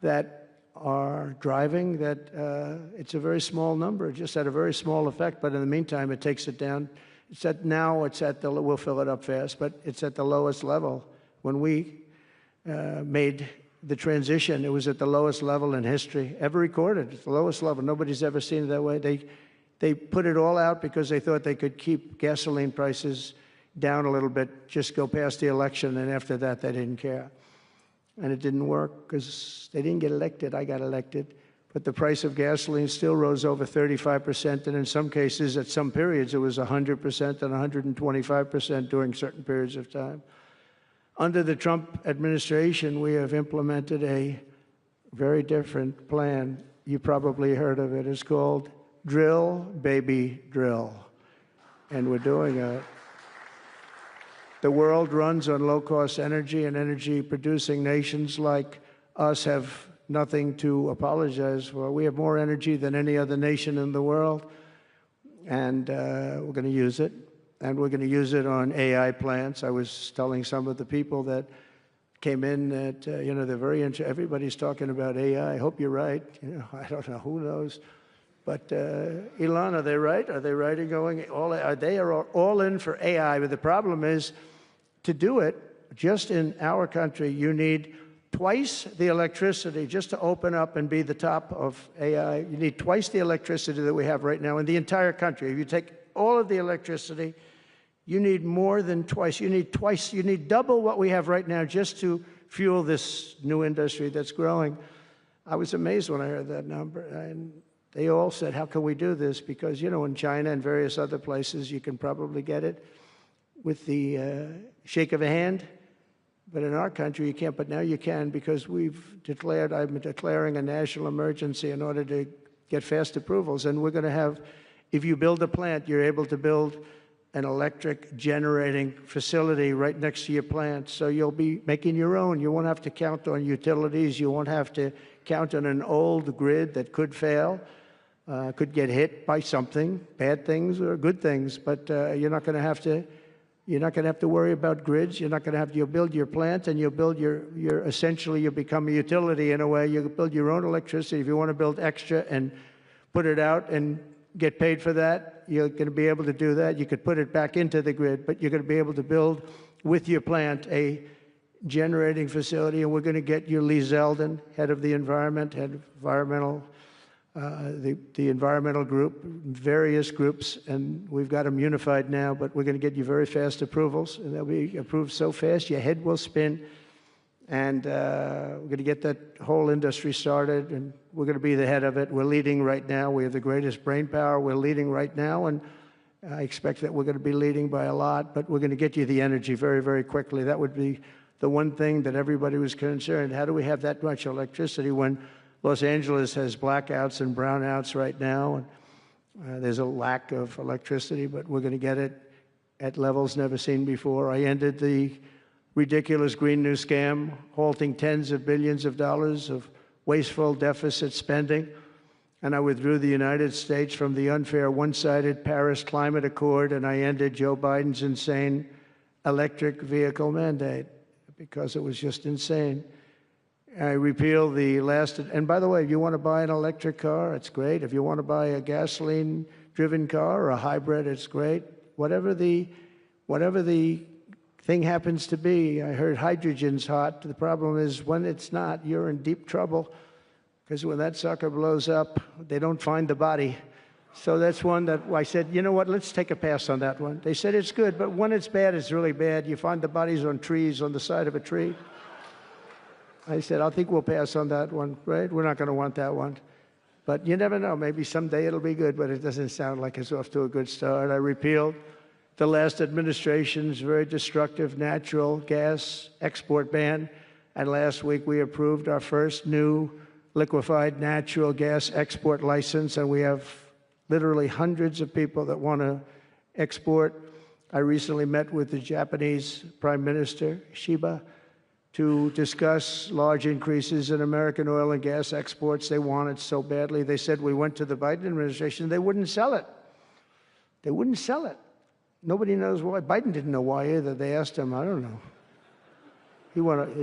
Speaker 4: that are driving that it's a very small number. It just had a very small effect, but in the meantime, it takes it down. We'll fill it up fast, but it's at the lowest level. When we made the transition, it was at the lowest level in history ever recorded. It's the lowest level. Nobody's ever seen it that way. They put it all out because they thought they could keep gasoline prices down a little bit, just go past the election, and after that, they didn't care. And it didn't work because they didn't get elected. I got elected. But the price of gasoline still rose over 35%, and in some cases, at some periods, it was 100% and 125% during certain periods of time. Under the Trump administration, we have implemented a very different plan. You probably heard of it. It's called Drill, Baby, Drill. And we're doing it. The world runs on low-cost energy, and energy-producing nations like us have nothing to apologize for. We have more energy than any other nation in the world, and we're going to use it. And we're going to use it on AI plants. I was telling some of the people that came in that, they're very interested. Everybody's talking about AI. I hope you're right. I don't know. Who knows? But Elon, are they right? Are they right in going they are all in for AI? But the problem is, to do it, just in our country, you need twice the electricity just to open up and be the top of AI. You need twice the electricity that we have right now in the entire country. If you take all of the electricity, you need more than twice. You need double what we have right now just to fuel this new industry that's growing. I was amazed when I heard that number. And they all said, how can we do this? Because, you know, in China and various other places, you can probably get it with the shake of a hand. But in our country, you can't. But now you can, because I'm declaring a national emergency in order to get fast approvals. And we're going to have, if you build a plant, you're able to build an electric generating facility right next to your plant. So you'll be making your own. You won't have to count on utilities. You won't have to count on an old grid that could fail, could get hit by something, bad things or good things. But you're not going to have to. You're not going to have to worry about grids. You're not going to have to. You'll build your plant, and you'll build essentially you'll become a utility in a way. You build your own electricity. If you want to build extra and put it out and get paid for that, you're going to be able to do that. You could put it back into the grid, but you're going to be able to build with your plant a generating facility. And we're going to get you Lee Zeldin, head of the environment, head of environmental. The environmental group, various groups, and we've got them unified now, but we're going to get you very fast approvals, and they'll be approved so fast your head will spin, and we're going to get that whole industry started, and we're going to be the head of it. We're leading right now. We have the greatest brain power. We're leading right now, and I expect that we're going to be leading by a lot, but we're going to get you the energy very, very quickly. That would be the one thing that everybody was concerned. How do we have that much electricity when Los Angeles has blackouts and brownouts right now, and there's a lack of electricity, but we're going to get it at levels never seen before. I ended the ridiculous Green New scam, halting tens of billions of dollars of wasteful deficit spending, and I withdrew the United States from the unfair one-sided Paris Climate Accord, and I ended Joe Biden's insane electric vehicle mandate because it was just insane. I repealed the last, and by the way, if you want to buy an electric car, it's great. If you want to buy a gasoline-driven car or a hybrid, it's great. Whatever the thing happens to be. I heard hydrogen's hot. The problem is when it's not, you're in deep trouble, because when that sucker blows up, they don't find the body. So that's one that I said, you know what, let's take a pass on that one. They said it's good, but when it's bad, it's really bad. You find the bodies on trees, on the side of a tree. I said, I think we'll pass on that one, right? We're not going to want that one. But you never know. Maybe someday it'll be good, but it doesn't sound like it's off to a good start. I repealed the last administration's very destructive natural gas export ban. And last week we approved our first new liquefied natural gas export license. And we have literally hundreds of people that want to export. I recently met with the Japanese Prime Minister, Shiba, to discuss large increases in American oil and gas exports. They want it so badly. They said we went to the Biden administration, they wouldn't sell it. They wouldn't sell it. Nobody knows why. Biden didn't know why either. They asked him, I don't know.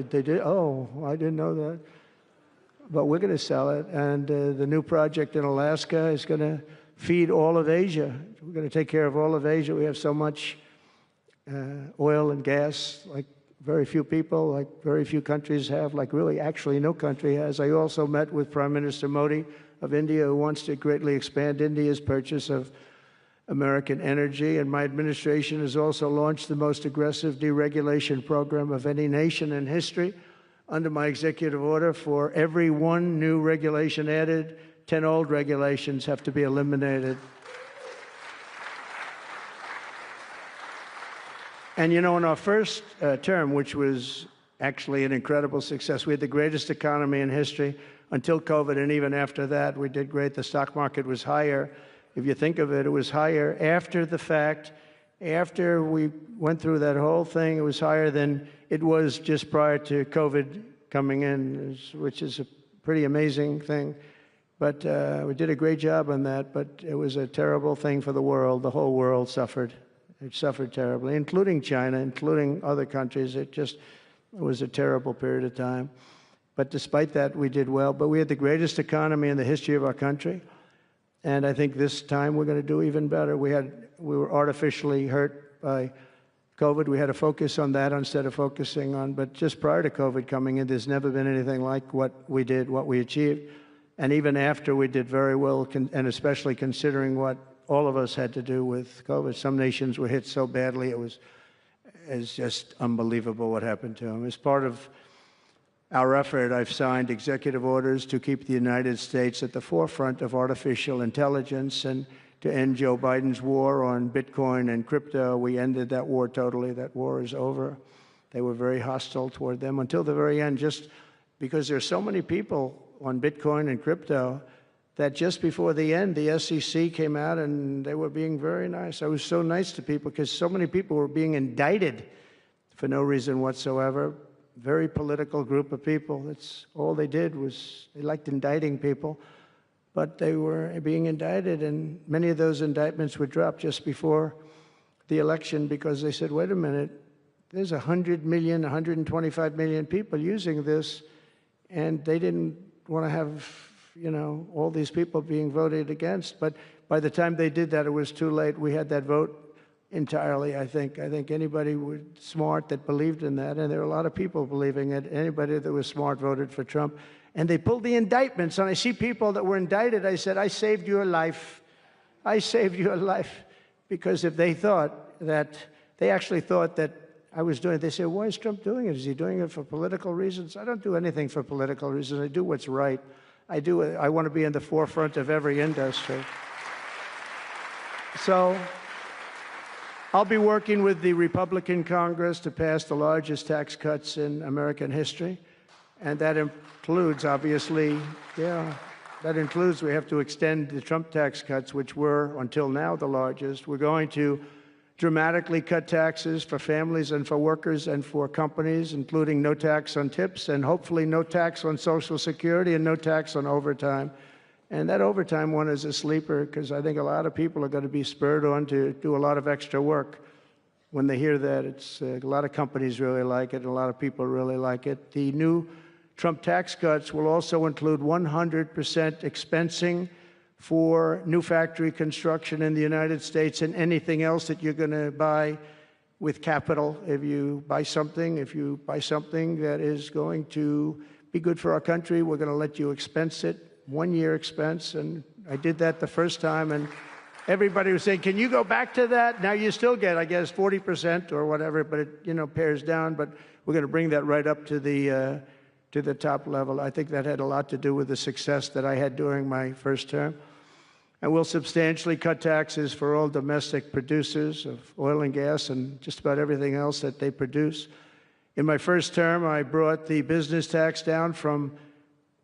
Speaker 4: They did, oh, I didn't know that. But we're going to sell it. And the new project in Alaska is going to feed all of Asia. We're going to take care of all of Asia. We have so much oil and gas, like very few people, like very few countries have, like really actually no country has. I also met with Prime Minister Modi of India, who wants to greatly expand India's purchase of American energy. And my administration has also launched the most aggressive deregulation program of any nation in history. Under my executive order, for every one new regulation added, 10 old regulations have to be eliminated. And, you know, in our first term, which was actually an incredible success, we had the greatest economy in history until COVID, and even after that, we did great. The stock market was higher. If you think of it, it was higher after the fact. After we went through that whole thing, it was higher than it was just prior to COVID coming in, which is a pretty amazing thing. But we did a great job on that, but it was a terrible thing for the world. The whole world suffered. It suffered terribly, including China, including other countries. It was a terrible period of time. But despite that, we did well. But we had the greatest economy in the history of our country. And I think this time we're going to do even better. We were artificially hurt by COVID. We had to focus on that instead of focusing on, but just prior to COVID coming in, there's never been anything like what we did, what we achieved. And even after, we did very well, and especially considering what all of us had to do with COVID. Some nations were hit so badly, it's just unbelievable what happened to them. As part of our effort, I've signed executive orders to keep the United States at the forefront of artificial intelligence and to end Joe Biden's war on Bitcoin and crypto. We ended that war totally. That war is over. They were very hostile toward them until the very end, just because there's so many people on Bitcoin and crypto that just before the end, the SEC came out and they were being very nice. I was so nice to people because so many people were being indicted for no reason whatsoever. Very political group of people. That's all they did was they liked indicting people, but they were being indicted, and many of those indictments were dropped just before the election because they said, wait a minute, there's 100 million, 125 million people using this, and they didn't want to have, you know, all these people being voted against. But by the time they did that, it was too late. We had that vote entirely, I think. I think anybody smart that believed in that, and there are a lot of people believing it, anybody that was smart voted for Trump. And they pulled the indictments. And I see people that were indicted, I said, I saved your life. I saved your life. Because if they thought that, they actually thought that I was doing it, they said, why is Trump doing it? Is he doing it for political reasons? I don't do anything for political reasons. I do what's right. I want to be in the forefront of every industry. So I'll be working with the Republican Congress to pass the largest tax cuts in American history. And that includes, obviously, that includes we have to extend the Trump tax cuts, which were, until now, the largest. We're going to dramatically cut taxes for families and for workers and for companies, including no tax on tips and hopefully no tax on Social Security and no tax on overtime. And that overtime one is a sleeper because I think a lot of people are going to be spurred on to do a lot of extra work. When they hear that, it's a lot of companies really like it, and a lot of people really like it. The new Trump tax cuts will also include 100% expensing for new factory construction in the United States and anything else that you're going to buy with capital. If you buy something that is going to be good for our country, we're going to let you expense it. 1 year expense, and I did that the first time, and everybody was saying, can you go back to that? Now you still get, I guess, 40% or whatever, but it, you know, pares down, but we're going to bring that right up to the top level. I think that had a lot to do with the success that I had during my first term. And we'll substantially cut taxes for all domestic producers of oil and gas and just about everything else that they produce. In my first term, I brought the business tax down from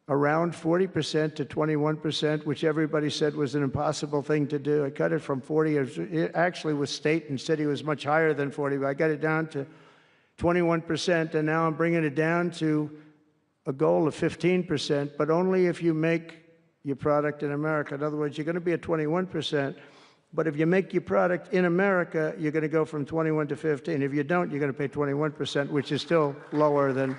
Speaker 4: around 40% to 21%, which everybody said was an impossible thing to do. I cut it from 40. It actually was state and city was much higher than 40, but I got it down to 21%, and now I'm bringing it down to a goal of 15%, but only if you make your product in America. In other words, you're going to be at 21%, but if you make your product in America, you're going to go from 21 to 15. If you don't, you're going to pay 21%, which is still lower than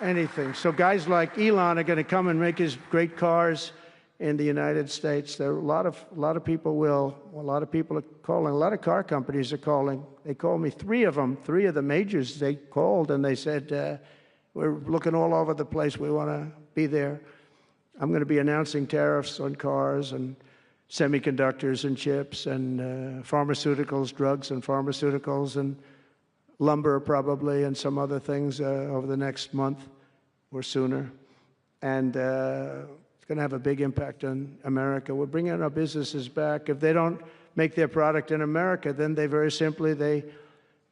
Speaker 4: anything. So guys like Elon are going to come and make his great cars in the United States. There are a lot of people are calling. A lot of car companies are calling. They called me, three of the majors. They called and they said, we're looking all over the place. We want to be there. I'm going to be announcing tariffs on cars and semiconductors and chips and pharmaceuticals, drugs and pharmaceuticals, and lumber probably, and some other things over the next month or sooner. And it's going to have a big impact on America. We're bringing our businesses back. If they don't make their product in America, then they very simply, they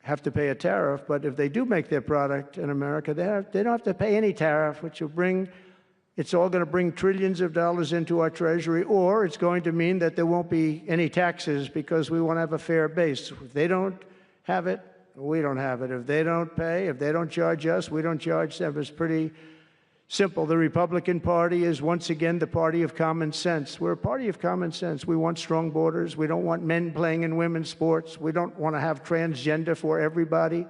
Speaker 4: have to pay a tariff. But if they do make their product in America, they don't have to pay any tariff, which will bring, it's all going to bring trillions of dollars into our treasury, or it's going to mean that there won't be any taxes because we won't have a fair base. If they don't have it, we don't have it. If they don't pay, if they don't charge us, we don't charge them. It's pretty simple. The Republican Party is once again the party of common sense. We're a party of common sense. We want strong borders. We don't want men playing in women's sports. We don't want to have transgender for everybody.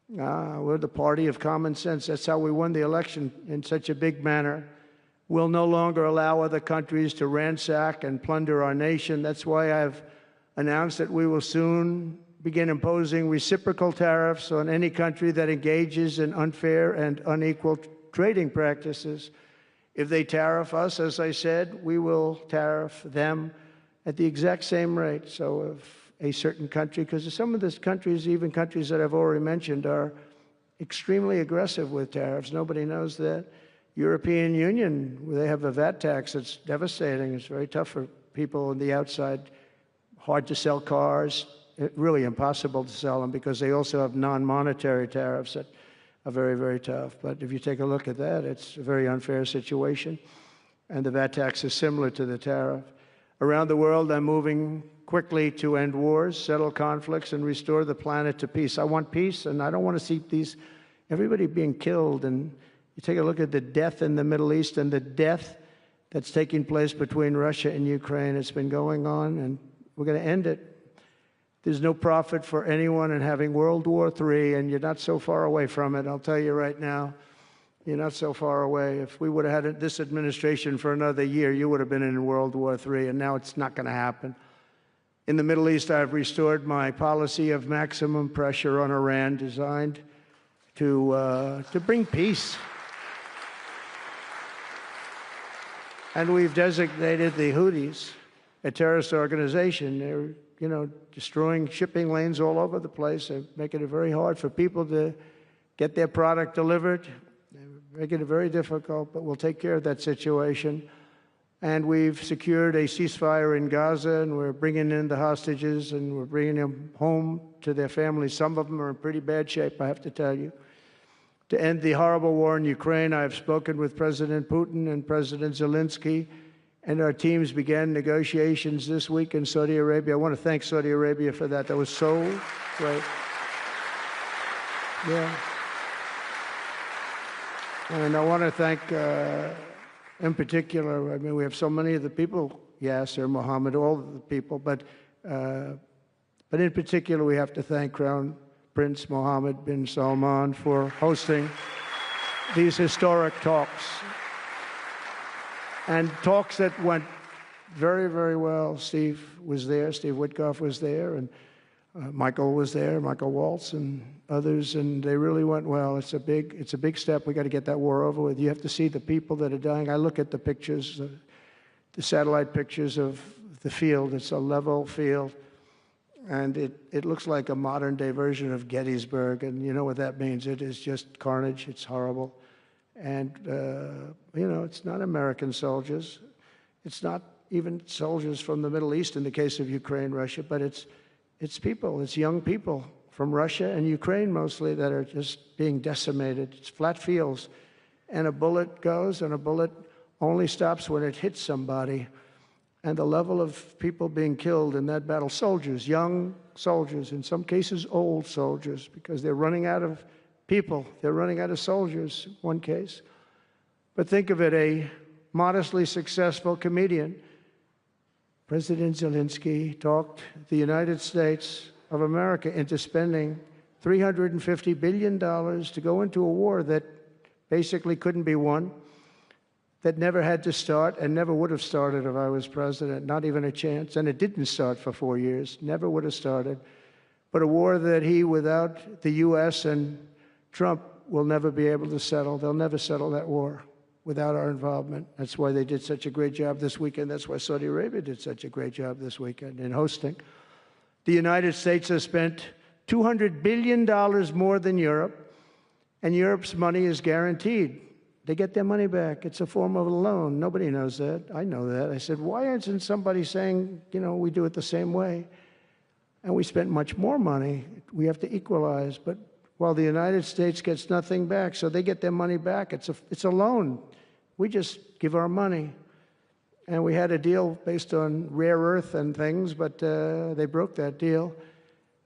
Speaker 4: We're the party of common sense. That's how we won the election in such a big manner. We'll no longer allow other countries to ransack and plunder our nation. That's why I've announced that we will soon begin imposing reciprocal tariffs on any country that engages in unfair and unequal trading practices. If they tariff us, as I said, we will tariff them at the exact same rate. So if a certain country, because some of these countries, even countries that I've already mentioned, are extremely aggressive with tariffs. Nobody knows that. European Union, they have a VAT tax that's devastating. It's very tough for people on the outside. Hard to sell cars, really impossible to sell them because they also have non-monetary tariffs that are very, very tough. But if you take a look at that, it's a very unfair situation. And the VAT tax is similar to the tariff. Around the world, I'm moving quickly to end wars, settle conflicts, and restore the planet to peace. I want peace, and I don't want to see everybody being killed. And you take a look at the death in the Middle East and the death that's taking place between Russia and Ukraine. It's been going on, and we're going to end it. There's no profit for anyone in having World War III, and you're not so far away from it. I'll tell you right now, you're not so far away. If we would have had this administration for another year, you would have been in World War III, and now it's not going to happen. In the Middle East, I've restored my policy of maximum pressure on Iran, designed to bring peace. And we've designated the Houthis a terrorist organization. They're, destroying shipping lanes all over the place. They're making it very hard for people to get their product delivered. They're making it very difficult, but we'll take care of that situation. And we've secured a ceasefire in Gaza, and we're bringing in the hostages, and we're bringing them home to their families. Some of them are in pretty bad shape, I have to tell you. To end the horrible war in Ukraine, I have spoken with President Putin and President Zelensky, and our teams began negotiations this week in Saudi Arabia. I want to thank Saudi Arabia for that. That was so great. Yeah. And I want to thank, in particular, I mean, we have so many of the people, Yasser, Mohammed, all of the people, but in particular, we have to thank Crown Prince Mohammed bin Salman for hosting these historic talks. And talks that went very, very well. Steve was there, Steve Witkoff was there, and Michael was there, Michael Waltz and others, and they really went well. It's a big step. We got to get that war over with. You have to see the people that are dying. I look at the pictures, the satellite pictures of the field. It's a level field, and it looks like a modern-day version of Gettysburg, and you know what that means. It is just carnage. It's horrible. And, it's not American soldiers. It's not even soldiers from the Middle East in the case of Ukraine, Russia, but it's people, it's young people from Russia and Ukraine mostly that are just being decimated. It's flat fields. And a bullet goes, and a bullet only stops when it hits somebody. And the level of people being killed in that battle, soldiers, young soldiers, in some cases old soldiers, because they're running out of people. They're running out of soldiers, one case. But think of it, a modestly successful comedian, President Zelensky, talked the United States of America into spending $350 billion to go into a war that basically couldn't be won, that never had to start and never would have started if I was president, not even a chance. And it didn't start for 4 years, never would have started. But a war that he, without the U.S. and Trump, will never be able to settle. They'll never settle that war without our involvement. That's why they did such a great job this weekend. That's why Saudi Arabia did such a great job this weekend in hosting. The United States has spent $200 billion more than Europe, and Europe's money is guaranteed. They get their money back. It's a form of a loan. Nobody knows that. I know that. I said, why isn't somebody saying, we do it the same way? And we spent much more money. We have to equalize. But while the United States gets nothing back, so they get their money back. It's a loan. We just give our money. And we had a deal based on rare earth and things, but they broke that deal.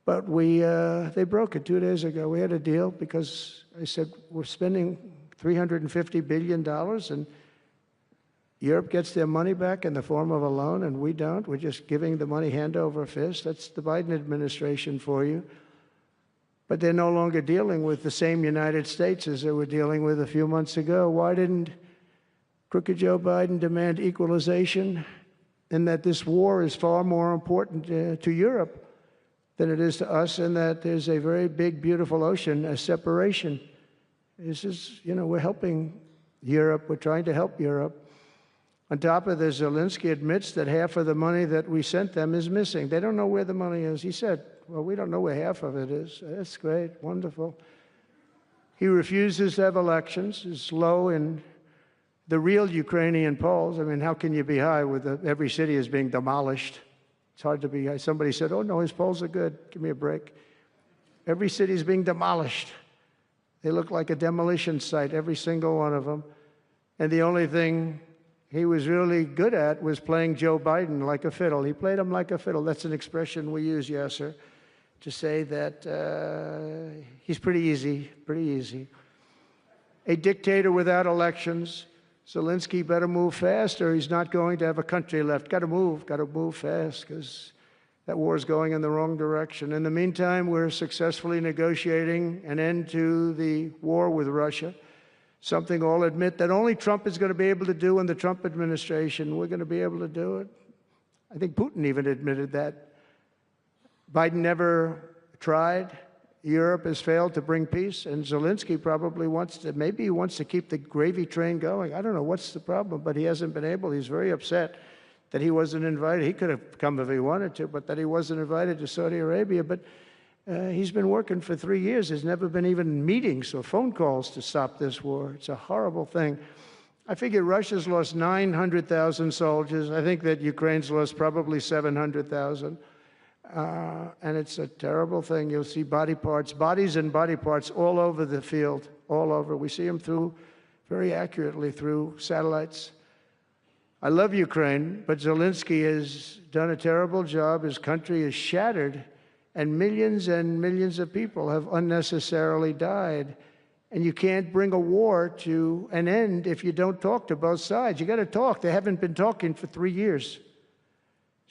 Speaker 4: But they broke it 2 days ago. We had a deal because I said, we're spending $350 billion, and Europe gets their money back in the form of a loan, and we don't. We're just giving the money hand over fist. That's the Biden administration for you. But they're no longer dealing with the same United States as they were dealing with a few months ago. Why didn't crooked Joe Biden demand equalization, and that this war is far more important to Europe than it is to us, and that there's a very big, beautiful ocean, a separation? This is, we're helping Europe. We're trying to help Europe. On top of this, Zelensky admits that half of the money that we sent them is missing. They don't know where the money is. He said, well, we don't know where half of it is. That's great, wonderful. He refuses to have elections, is low in the real Ukrainian polls. I mean, how can you be high with every city is being demolished? It's hard to be high. Somebody said, oh, no, his polls are good. Give me a break. Every city is being demolished. They look like a demolition site, every single one of them. And the only thing he was really good at was playing Joe Biden like a fiddle. He played him like a fiddle. That's an expression we use, yes, sir, to say that he's pretty easy, pretty easy. A dictator without elections. Zelensky better move fast or he's not going to have a country left. Got to move fast because that war is going in the wrong direction. In the meantime, we're successfully negotiating an end to the war with Russia, something I'll admit that only Trump is going to be able to do in the Trump administration. We're going to be able to do it. I think Putin even admitted that. Biden never tried. Europe has failed to bring peace, and Zelensky probably wants to, maybe he wants to keep the gravy train going. I don't know what's the problem, but he hasn't been able. He's very upset that he wasn't invited. He could have come if he wanted to, but that he wasn't invited to Saudi Arabia. But he's been working for 3 years. There's never been even meetings or phone calls to stop this war. It's a horrible thing. I figure Russia's lost 900,000 soldiers. I think that Ukraine's lost probably 700,000. And it's a terrible thing. You'll see bodies and body parts all over the field, all over. We see them very accurately through satellites. I love Ukraine, but Zelensky has done a terrible job. His country is shattered, and millions of people have unnecessarily died. And you can't bring a war to an end if you don't talk to both sides. You got to talk. They haven't been talking for 3 years.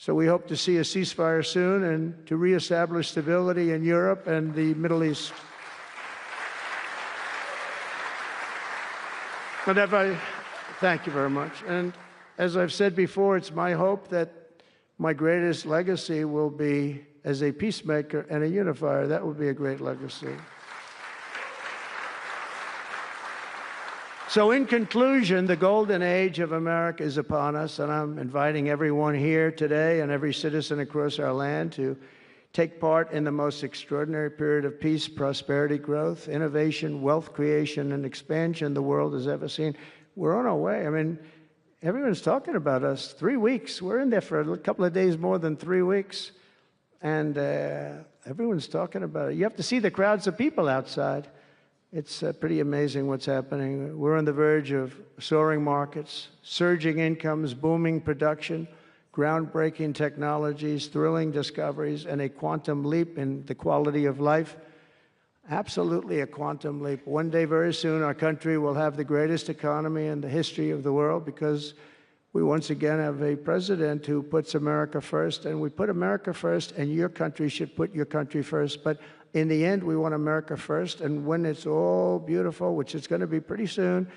Speaker 4: So we hope to see a ceasefire soon and to reestablish stability in Europe and the Middle East. Thank you very much. And as I've said before, it's my hope that my greatest legacy will be as a peacemaker and a unifier. That would be a great legacy. So in conclusion, the golden age of America is upon us, and I'm inviting everyone here today and every citizen across our land to take part in the most extraordinary period of peace, prosperity, growth, innovation, wealth creation, and expansion the world has ever seen. We're on our way. I mean, everyone's talking about us. 3 weeks. We're in there for a couple of days more than 3 weeks. And everyone's talking about it. You have to see the crowds of people outside. It's pretty amazing what's happening. We're on the verge of soaring markets, surging incomes, booming production, groundbreaking technologies, thrilling discoveries, and a quantum leap in the quality of life. Absolutely a quantum leap. One day, very soon, our country will have the greatest economy in the history of the world because we once again have a president who puts America first, and we put America first, and your country should put your country first. But in the end, we want America first, and when it's all beautiful, which it's going to be pretty soon,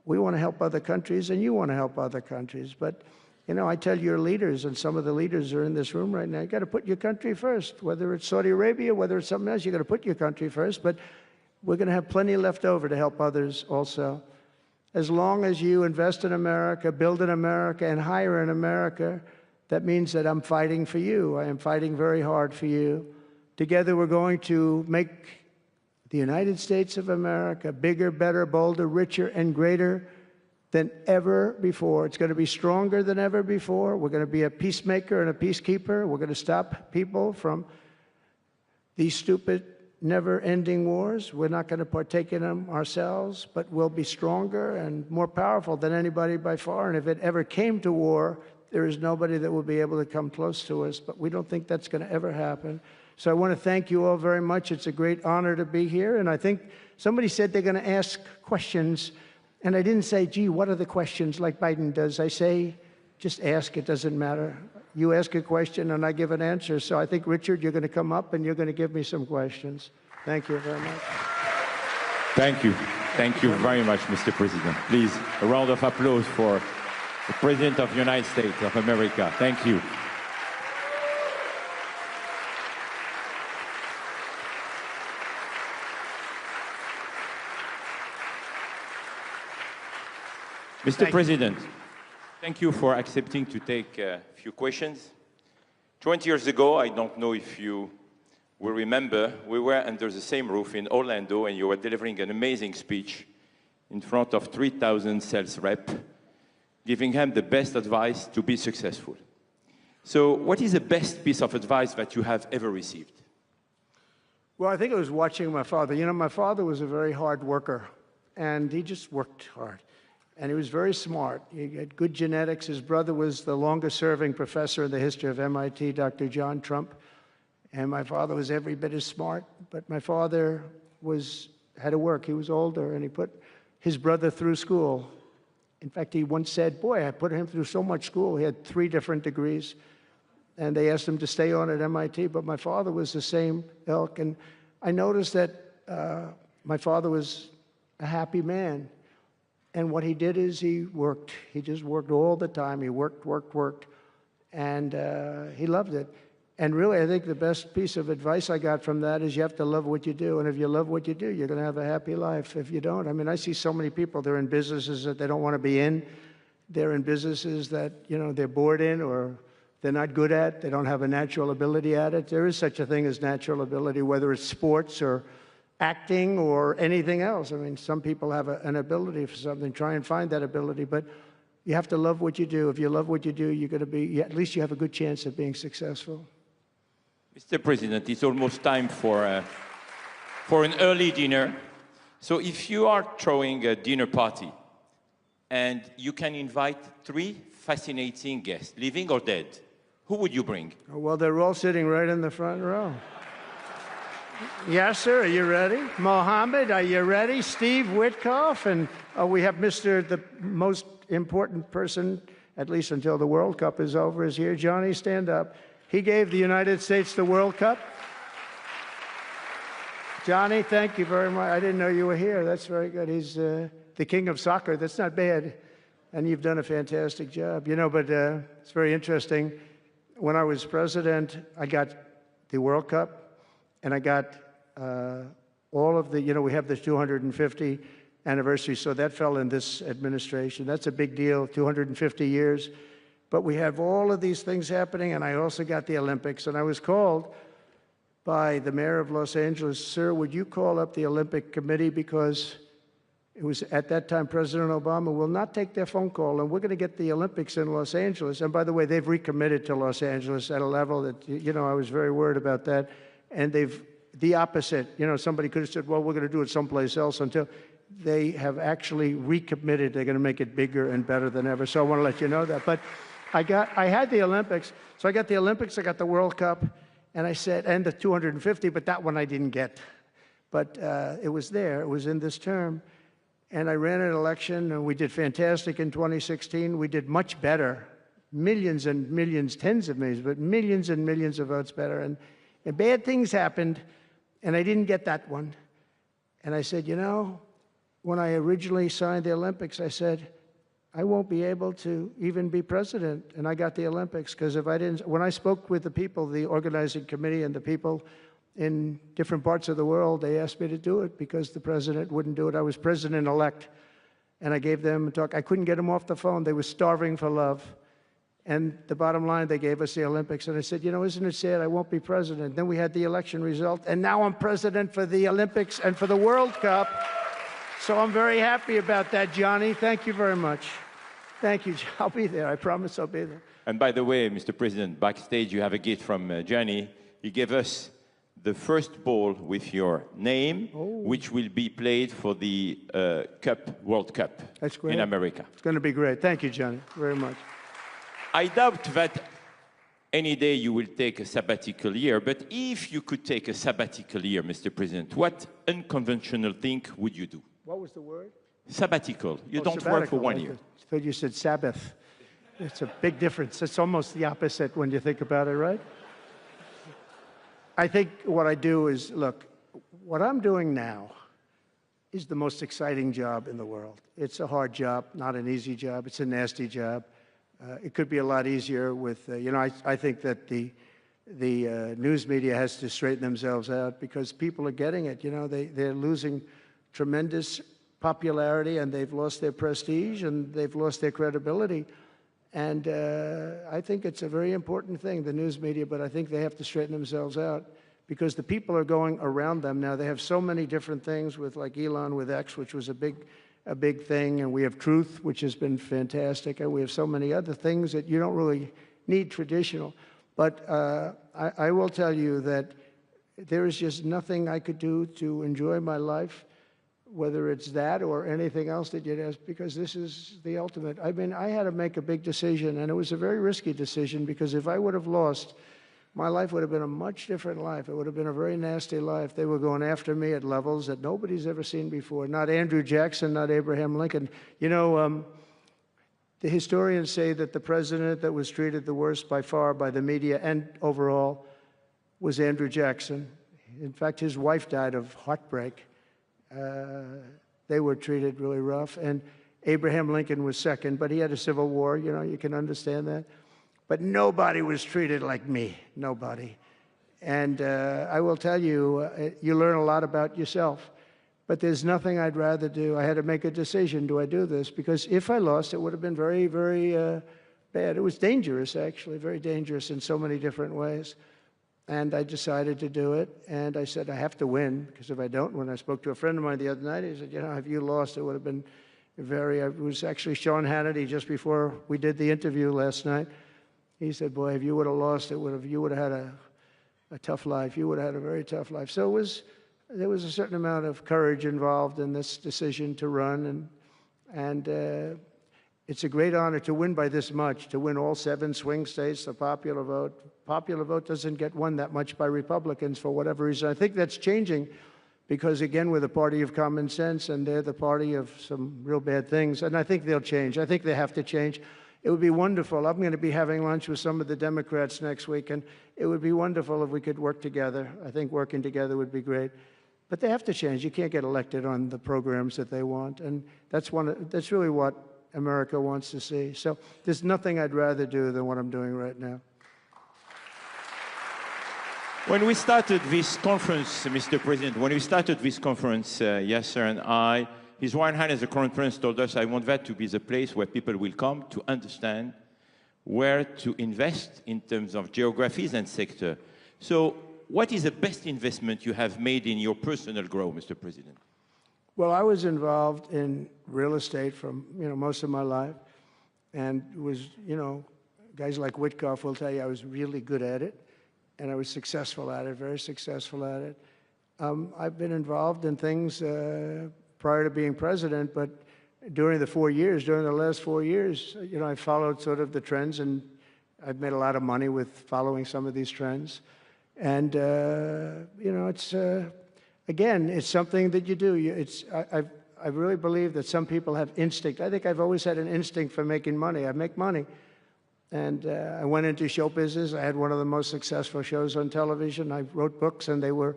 Speaker 4: we want to help other countries, and you want to help other countries. But, you know, I tell your leaders, and some of the leaders are in this room right now, you got to put your country first. Whether it's Saudi Arabia, whether it's something else, you got to put your country first. But we're going to have plenty left over to help others also. As long as you invest in America, build in America, and hire in America, that means that I'm fighting for you. I am fighting very hard for you. Together, we're going to make the United States of America bigger, better, bolder, richer, and greater than ever before. It's going to be stronger than ever before. We're going to be a peacemaker and a peacekeeper. We're going to stop people from these stupid, never-ending wars. We're not going to partake in them ourselves, but we'll be stronger and more powerful than anybody by far. And if it ever came to war, there is nobody that will be able to come close to us. But we don't think that's going to ever happen. So I want to thank you all very much. It's a great honor to be here. And I think somebody said they're going to ask questions. And I didn't say, gee, what are the questions like Biden does? I say, just ask. It doesn't matter. You ask a question and I give an answer. So I think, Richard, you're going to come up and you're going to give me some questions. Thank you very much.
Speaker 2: Thank you. Thank you very much, Mr. President. Please, a round of applause for the President of the United States of America. Thank you. Mr. President, thank you for accepting to take a few questions. 20 years ago, I don't know if you will remember we were under the same roof in Orlando and you were delivering an amazing speech in front of 3,000 sales reps, giving them the best advice to be successful. So what is the best piece of advice that you have ever received?
Speaker 4: Well, I think it was watching my father. You know, my father was a very hard worker, and he just worked hard. And he was very smart. He had good genetics. His brother was the longest-serving professor in the history of MIT, Dr. John Trump. And my father was every bit as smart. But my father had to work. He was older, and he put his brother through school. In fact, he once said, boy, I put him through so much school. He had 3 different degrees. And they asked him to stay on at MIT. But my father was the same ilk. And I noticed that my father was a happy man. And what he did is he worked. He just worked all the time. He worked. And he loved it. And really, I think the best piece of advice I got from that is you have to love what you do. And if you love what you do, you're going to have a happy life. If you don't, I mean, I see so many people, they're in businesses that they don't want to be in. They're in businesses that, you know, they're bored in or they're not good at. They don't have a natural ability at it. There is such a thing as natural ability, whether it's sports or acting or anything else. I mean, some people have an ability for something. Try and find that ability. But you have to love what you do. If you love what you do, you're going to be, at least you have a good chance of being successful.
Speaker 2: Mr. President, it's almost time for an early dinner. So if you are throwing a dinner party and you can invite 3 fascinating guests, living or dead, who would you bring?
Speaker 4: Well, they're all sitting right in the front row. Yes, sir. Are you ready? Mohammed, are you ready? Steve Witkoff, and we have the most important person, at least until the World Cup is over, is here. Johnny, stand up. He gave the United States the World Cup. Johnny, thank you very much. I didn't know you were here. That's very good. He's the king of soccer. That's not bad. And you've done a fantastic job. You know, but it's very interesting. When I was president, I got the World Cup, and I got all of the, you know, we have the 250 anniversary, so that fell in this administration. That's a big deal, 250 years. But we have all of these things happening, and I also got the Olympics. And I was called by the mayor of Los Angeles, sir, would you call up the Olympic Committee, because it was at that time President Obama will not take their phone call, and we're going to get the Olympics in Los Angeles. And by the way, they've recommitted to Los Angeles at a level that, you know, I was very worried about that. And they've, the opposite, you know, somebody could have said, well, we're going to do it someplace else, until they have actually recommitted. They're going to make it bigger and better than ever. So I want to let you know that. But I had the Olympics. So I got the Olympics, I got the World Cup, and I said, and the 250, but that one I didn't get. But it was there. It was in this term. And I ran an election, and we did fantastic in 2016. We did much better, millions and millions, tens of millions, but millions and millions of votes better. And bad things happened, and I didn't get that one. And I said, you know, when I originally signed the Olympics, I said, I won't be able to even be president. And I got the Olympics, because if I didn't, when I spoke with the people, the organizing committee and the people in different parts of the world, they asked me to do it because the president wouldn't do it. I was president-elect, and I gave them a talk. I couldn't get them off the phone. They were starving for love. And the bottom line, they gave us the Olympics. And I said, you know, isn't it sad? I won't be president. Then we had the election result, and now I'm president for the Olympics and for the World Cup. So I'm very happy about that, Johnny. Thank you very much. Thank you. I'll be there. I promise I'll be there.
Speaker 2: And by the way, Mr. President, backstage you have a gift from Johnny. He gave us the first ball with your name, which will be played for the World Cup.
Speaker 4: That's great.
Speaker 2: In America.
Speaker 4: It's going to be great. Thank you, Johnny, very much.
Speaker 2: I doubt that any day you will take a sabbatical year, but if you could take a sabbatical year, Mr. President, what unconventional thing would you do?
Speaker 4: What was the word?
Speaker 2: Sabbatical. You don't work for 1 year.
Speaker 4: I thought you said Sabbath. It's a big difference. It's almost the opposite when you think about it, right? I think what I do is, look, what I'm doing now is the most exciting job in the world. It's a hard job, not an easy job. It's a nasty job. It could be a lot easier with, you know, I think that the news media has to straighten themselves out, because people are getting it. You know, they're losing tremendous popularity, and they've lost their prestige, and they've lost their credibility. And I think it's a very important thing, the news media, but I think they have to straighten themselves out, because the people are going around them now. They have so many different things with, like Elon with X, which was a big thing, and we have Truth, which has been fantastic, and we have so many other things that you don't really need traditional. But I will tell you that there is just nothing I could do to enjoy my life, whether it's that or anything else that you'd ask, because this is the ultimate. I mean, I had to make a big decision, and it was a very risky decision, because if I would have lost, my life would have been a much different life. It would have been a very nasty life. They were going after me at levels that nobody's ever seen before. Not Andrew Jackson, not Abraham Lincoln. You know, the historians say that the president that was treated the worst by far by the media and overall was Andrew Jackson. In fact, his wife died of heartbreak. They were treated really rough. And Abraham Lincoln was second, but he had a civil war. You know, you can understand that. But nobody was treated like me, nobody. And I will tell you, you learn a lot about yourself. But there's nothing I'd rather do. I had to make a decision, do I do this? Because if I lost, it would have been very, very bad. It was dangerous, actually, very dangerous in so many different ways. And I decided to do it. And I said, I have to win, because if I don't, when I spoke to a friend of mine the other night, he said, you know, if you lost, it would have been very, it was actually Sean Hannity just before we did the interview last night. He said, boy, if you would have lost, you would have had a tough life. You would have had a very tough life. So there was a certain amount of courage involved in this decision to run. And it's a great honor to win by this much, to win all 7 swing states, the popular vote. Popular vote doesn't get won that much by Republicans for whatever reason. I think that's changing because, again, we're the party of common sense, and they're the party of some real bad things. And I think they'll change. I think they have to change. It would be wonderful. I'm going to be having lunch with some of the Democrats next week, and it would be wonderful if we could work together. I think working together would be great. But they have to change. You can't get elected on the programs that they want, and that's really what America wants to see. So there's nothing I'd rather do than what I'm doing right now.
Speaker 2: When we started this conference, Mr. President, when we started this conference, Yasser and I, His Royal Highness the Crown Prince told us, I want that to be the place where people will come to understand where to invest in terms of geographies and sector. So what is the best investment you have made in your personal growth, Mr. President?
Speaker 4: Well, I was involved in real estate from, most of my life, and was, guys like Witkoff will tell you I was really good at it, and I was successful at it, very successful at it. I've been involved in things prior to being president, but during the last 4 years, I followed sort of the trends, and I've made a lot of money with following some of these trends. And, it's, again, it's something that you do. I really believe that some people have instinct. I think I've always had an instinct for making money. I make money. And I went into show business. I had one of the most successful shows on television. I wrote books, and they were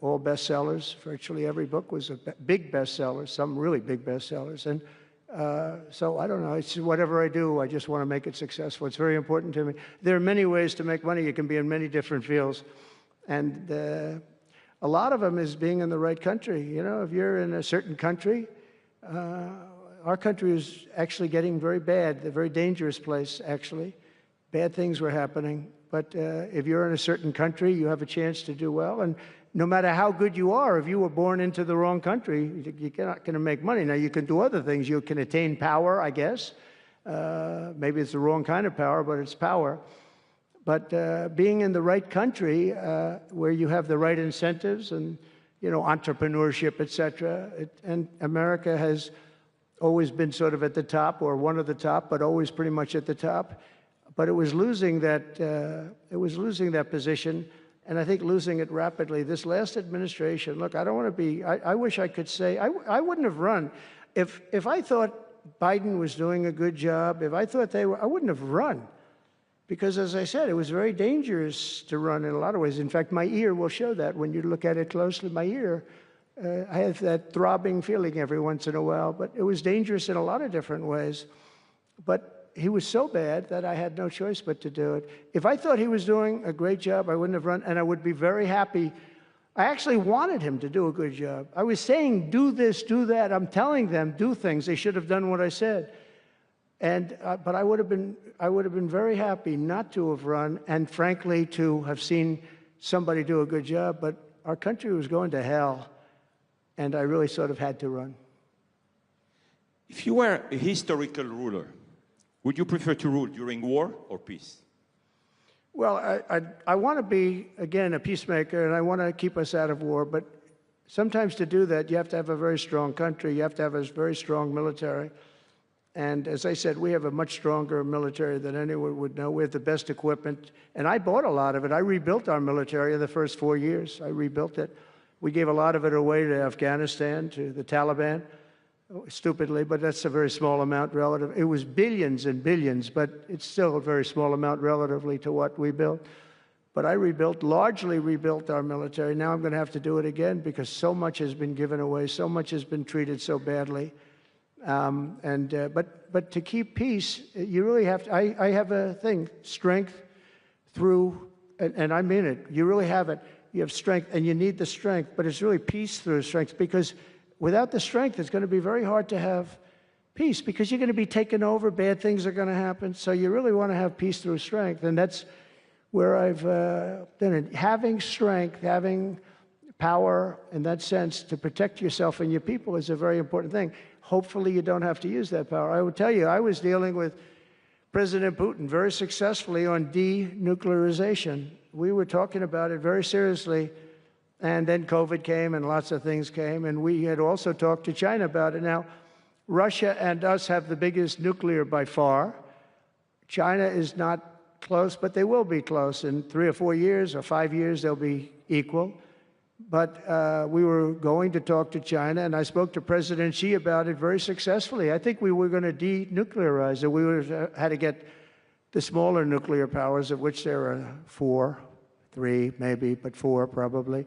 Speaker 4: all bestsellers. Virtually every book was a big bestseller, some really big bestsellers. And so I don't know, it's whatever I do, I just want to make it successful. It's very important to me. There are many ways to make money. You can be in many different fields. And a lot of them is being in the right country. If you're in a certain country, our country is actually getting very bad, a very dangerous place, actually. Bad things were happening. But if you're in a certain country, you have a chance to do well. And no matter how good you are, if you were born into the wrong country, you're not going to make money. Now, you can do other things. You can attain power, I guess. Maybe it's the wrong kind of power, but it's power. But being in the right country, where you have the right incentives and, entrepreneurship, et cetera, and America has always been sort of at the top, or one of the top, but always pretty much at the top. But it was losing that position, and I think losing it rapidly. This last administration, look, I don't want to be, I wish I could say, I wouldn't have run. If I thought Biden was doing a good job, if I thought I wouldn't have run. Because as I said, it was very dangerous to run in a lot of ways. In fact, my ear will show that when you look at it closely. My ear, I have that throbbing feeling every once in a while, but it was dangerous in a lot of different ways. But he was so bad that I had no choice but to do it. If I thought he was doing a great job, I wouldn't have run, and I would be very happy. I actually wanted him to do a good job. I was saying, do this, do that. I'm telling them, do things. They should have done what I said. And but I would have been very happy not to have run, and frankly, to have seen somebody do a good job, but our country was going to hell, and I really sort of had to run.
Speaker 2: If you were a historical ruler, would you prefer to rule during war or peace?
Speaker 4: Well, I want to be, again, a peacemaker, and I want to keep us out of war, but sometimes to do that, you have to have a very strong country, you have to have a very strong military. And as I said, we have a much stronger military than anyone would know. We have the best equipment, and I bought a lot of it. I rebuilt our military in the first 4 years. I rebuilt it. We gave a lot of it away to Afghanistan, to the Taliban, stupidly, but that's a very small amount relative. It was billions and billions, but it's still a very small amount relatively to what we built. But I largely rebuilt our military. Now I'm going to have to do it again because so much has been given away, so much has been treated so badly. But to keep peace, you really have to, I have a thing, strength through, and I mean it, you really have it. You have strength, and you need the strength, but it's really peace through strength, because without the strength, it's going to be very hard to have peace, because you're going to be taken over, bad things are going to happen, so you really want to have peace through strength, and that's where I've done it. Having strength, having power in that sense to protect yourself and your people is a very important thing. Hopefully you don't have to use that power. I will tell you, I was dealing with President Putin very successfully on denuclearization. We were talking about it very seriously, and then COVID came and lots of things came, and we had also talked to China about it. Now, Russia and us have the biggest nuclear by far. China is not close, but they will be close. In 3 or 4 years or 5 years, they'll be equal. But we were going to talk to China, and I spoke to President Xi about it very successfully. I think we were going to denuclearize it. We would have had to get the smaller nuclear powers, of which there are 4, 3 maybe, but 4 probably,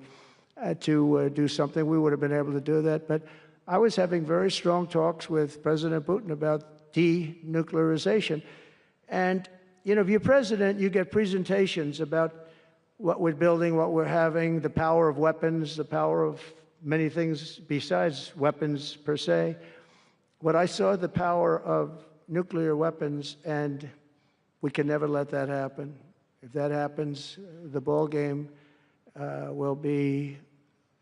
Speaker 4: to do something. We would have been able to do that. But I was having very strong talks with President Putin about denuclearization. And, you know, if you're president, you get presentations about what we're building, what we're having, the power of weapons, the power of many things besides weapons per se. What I saw, the power of nuclear weapons, and we can never let that happen. If that happens, the ball game will be,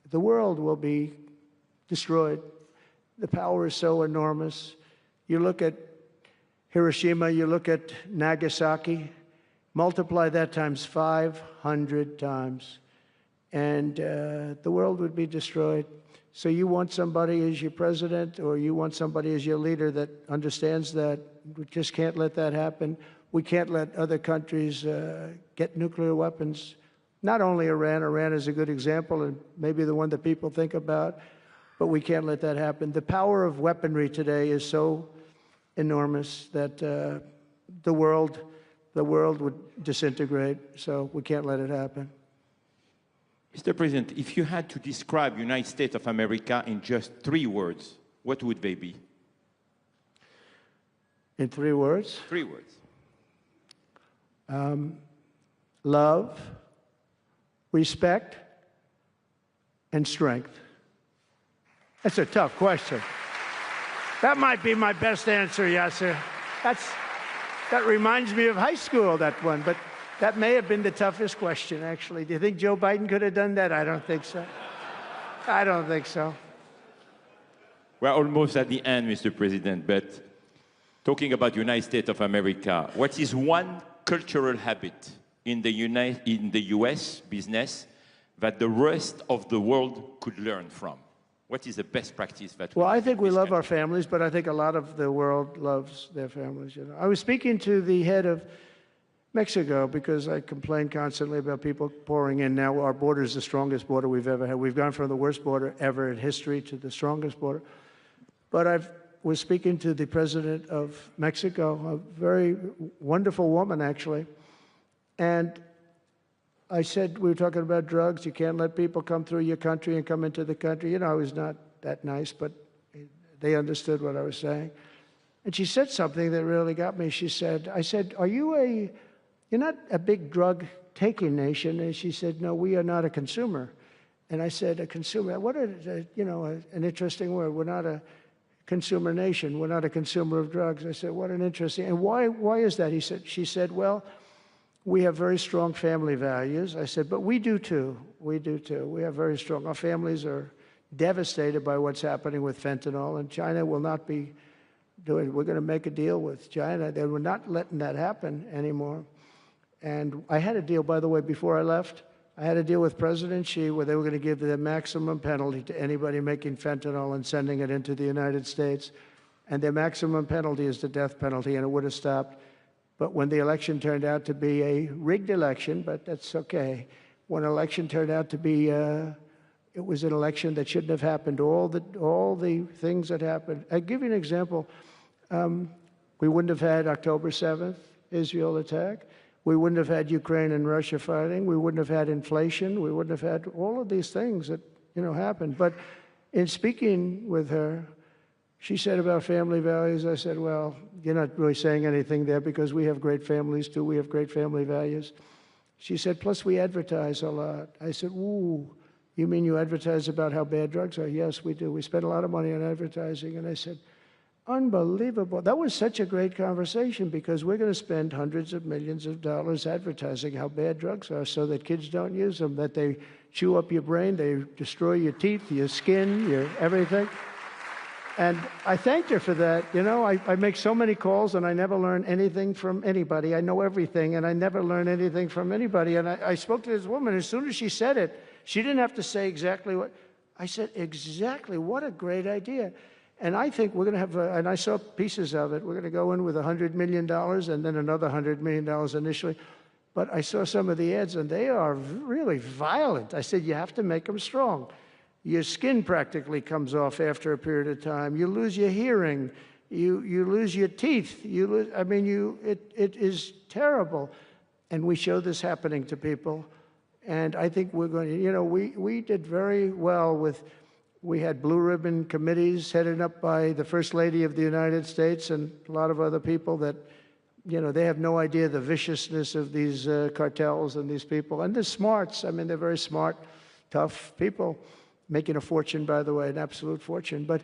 Speaker 4: the world will be destroyed. The power is so enormous. You look at Hiroshima, you look at Nagasaki, multiply that times 500 times, and the world would be destroyed. So you want somebody as your president, or you want somebody as your leader that understands that. We just can't let that happen. We can't let other countries get nuclear weapons. Not only Iran. Iran is a good example, and maybe the one that people think about, but we can't let that happen. The power of weaponry today is so enormous that the world would disintegrate, so we can't let it happen.
Speaker 2: Mr. President, if you had to describe the United States of America in just 3 words, what would they be?
Speaker 4: In 3 words?
Speaker 2: 3 words.
Speaker 4: Love, respect, and strength. That's a tough question. That might be my best answer, Yasser. That reminds me of high school, that one, but that may have been the toughest question, actually. Do you think Joe Biden could have done that? I don't think so. I don't think so.
Speaker 2: We're almost at the end, Mr. President, but talking about the United States of America, what is one cultural habit in the US business that the rest of the world could learn from? What is the best practice that
Speaker 4: Well, I think we love our families, but I think a lot of the world loves their families. You know, I was speaking to the head of Mexico because I complain constantly about people pouring in. Now our border is the strongest border we've ever had. We've gone from the worst border ever in history to the strongest border. But I was speaking to the president of Mexico, a very wonderful woman, actually, and I said, we were talking about drugs. You can't let people come through your country and come into the country. You know, I was not that nice, but they understood what I was saying. And she said something that really got me. She said, I said, you're not a big drug-taking nation? And she said, no, we are not a consumer. And I said, a consumer, what an interesting word. We're not a consumer nation. We're not a consumer of drugs. I said, what an interesting, and why is that? She said, well, we have very strong family values. I said, but we do too. We do too. We have very strong. Our families are devastated by what's happening with fentanyl, and China will not be doing. We're going to make a deal with China. They were not letting that happen anymore. And I had a deal, by the way, before I left. I had a deal with President Xi where they were going to give the maximum penalty to anybody making fentanyl and sending it into the United States. And their maximum penalty is the death penalty, and it would have stopped. But when the election turned out to be a rigged election, but that's okay. When an election turned out to be, it was an election that shouldn't have happened. All the things that happened. I'll give you an example. We wouldn't have had October 7th, Israel attack. We wouldn't have had Ukraine and Russia fighting. We wouldn't have had inflation. We wouldn't have had all of these things that, happened. But in speaking with her, she said about family values, I said, well, you're not really saying anything there because we have great families too. We have great family values. She said, plus we advertise a lot. I said, ooh, you mean you advertise about how bad drugs are? Yes, we do. We spend a lot of money on advertising. And I said, unbelievable. That was such a great conversation because we're going to spend hundreds of millions of dollars advertising how bad drugs are so that kids don't use them, that they chew up your brain, they destroy your teeth, your skin, your everything. And I thanked her for that. I make so many calls and I never learn anything from anybody. I know everything and I never learn anything from anybody. And I spoke to this woman. As soon as she said it, she didn't have to say exactly what. I said, exactly. What a great idea. And I think we're going to have, and I saw pieces of it, we're going to go in with $100 million and then another $100 million initially. But I saw some of the ads and they are really violent. I said, you have to make them strong. Your skin practically comes off after a period of time. You lose your hearing. You lose your teeth. It is terrible. And we show this happening to people. And I think we're going to, we did very well with, we had blue ribbon committees headed up by the First Lady of the United States and a lot of other people that, they have no idea the viciousness of these cartels and these people. And they're smarts. They're very smart, tough people, making a fortune, by the way, an absolute fortune. But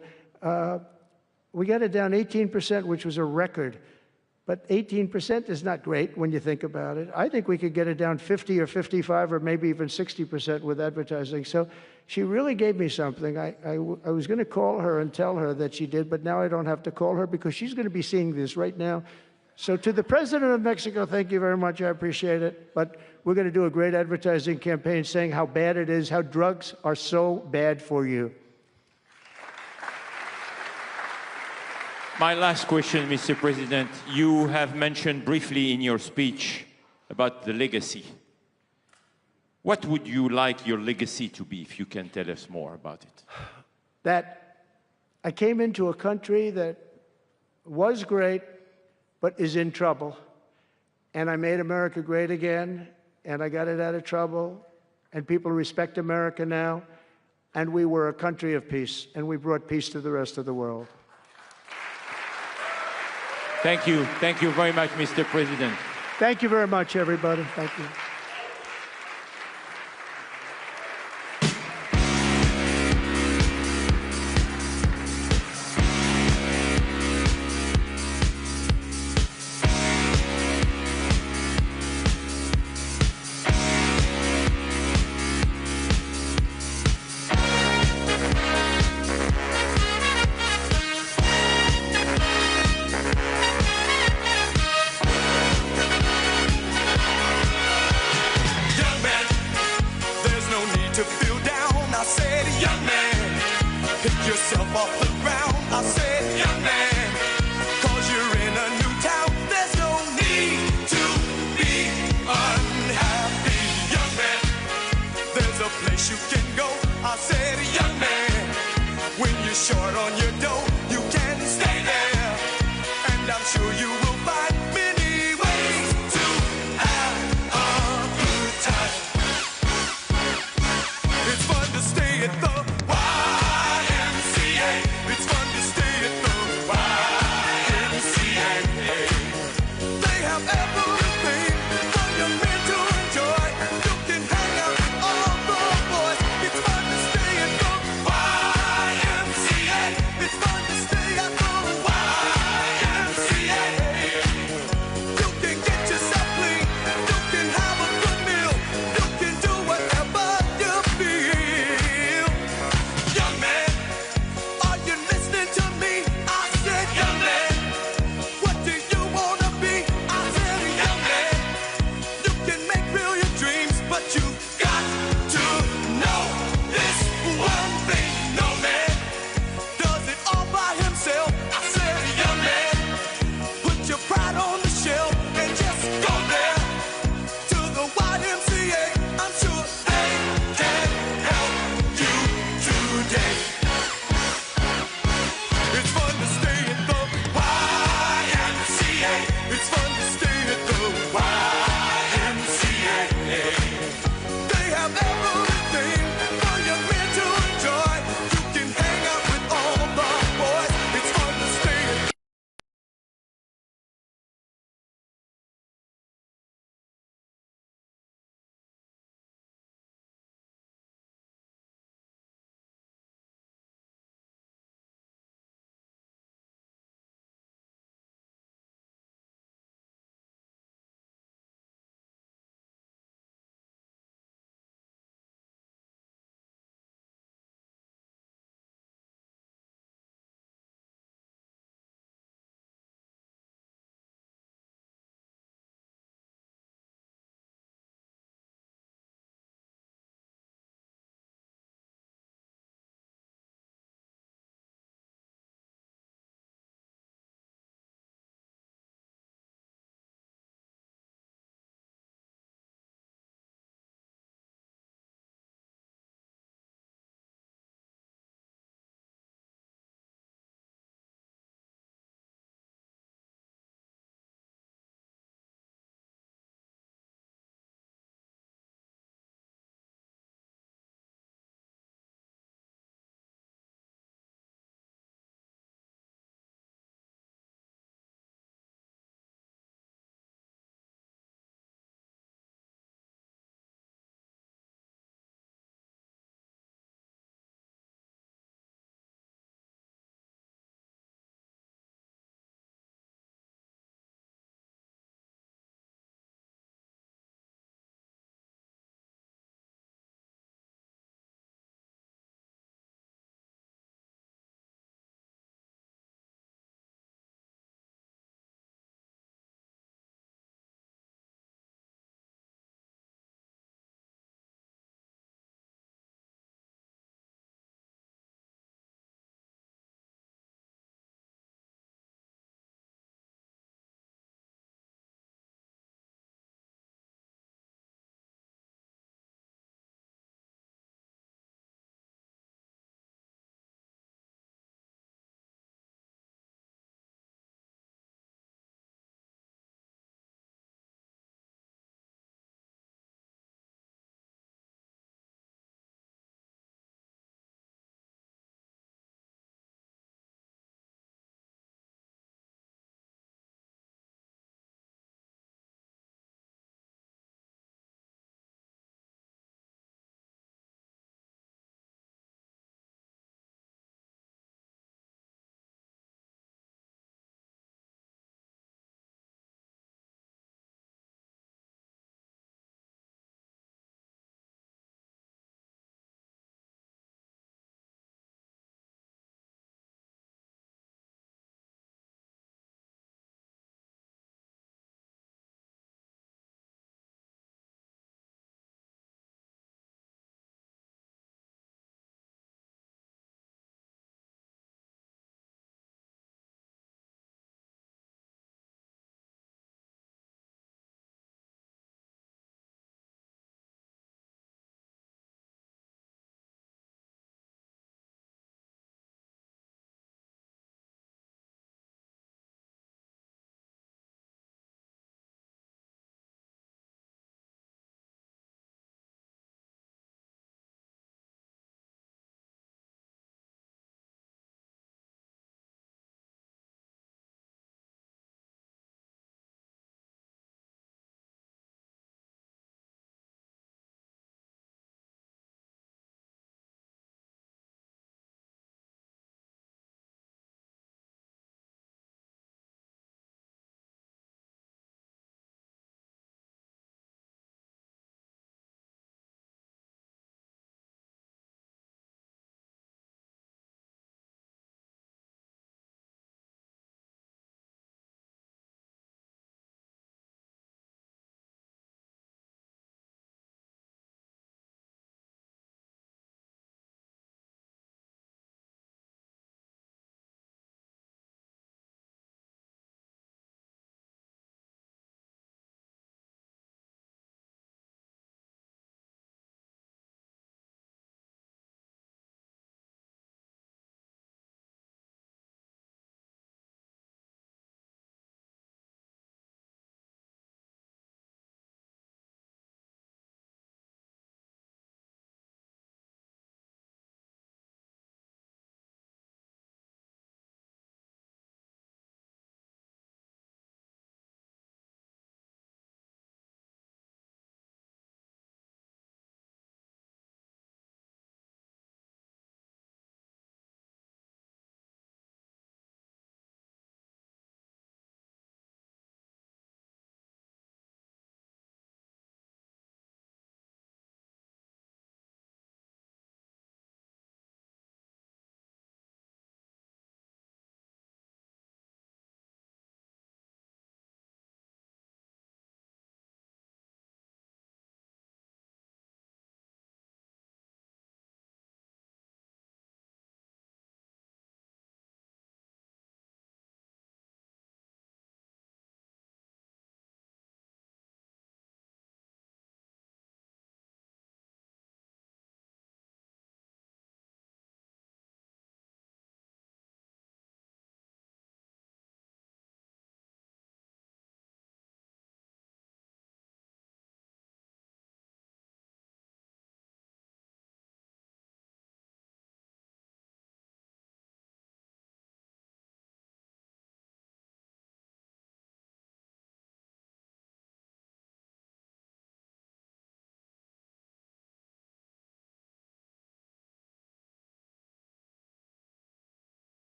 Speaker 4: we got it down 18%, which was a record. But 18% is not great when you think about it. I think we could get it down 50 or 55 or maybe even 60% with advertising. So she really gave me something. I was going to call her and tell her that she did, but now I don't have to call her because she's going to be seeing this right now. So to the President of Mexico, thank you very much. I appreciate it. But we're going to do a great advertising campaign saying how bad it is, how drugs are so bad for you.
Speaker 2: My last question, Mr. President. You have mentioned briefly in your speech about the legacy. What would you like your legacy to be, if you can tell us more about it?
Speaker 4: That I came into a country that was great, but is in trouble. And I made America great again, and I got it out of trouble, and people respect America now, and we were a country of peace, and we brought peace to the rest of the world.
Speaker 2: Thank you. Thank you very much, Mr. President.
Speaker 4: Thank you very much, everybody. Thank you.
Speaker 3: They have ever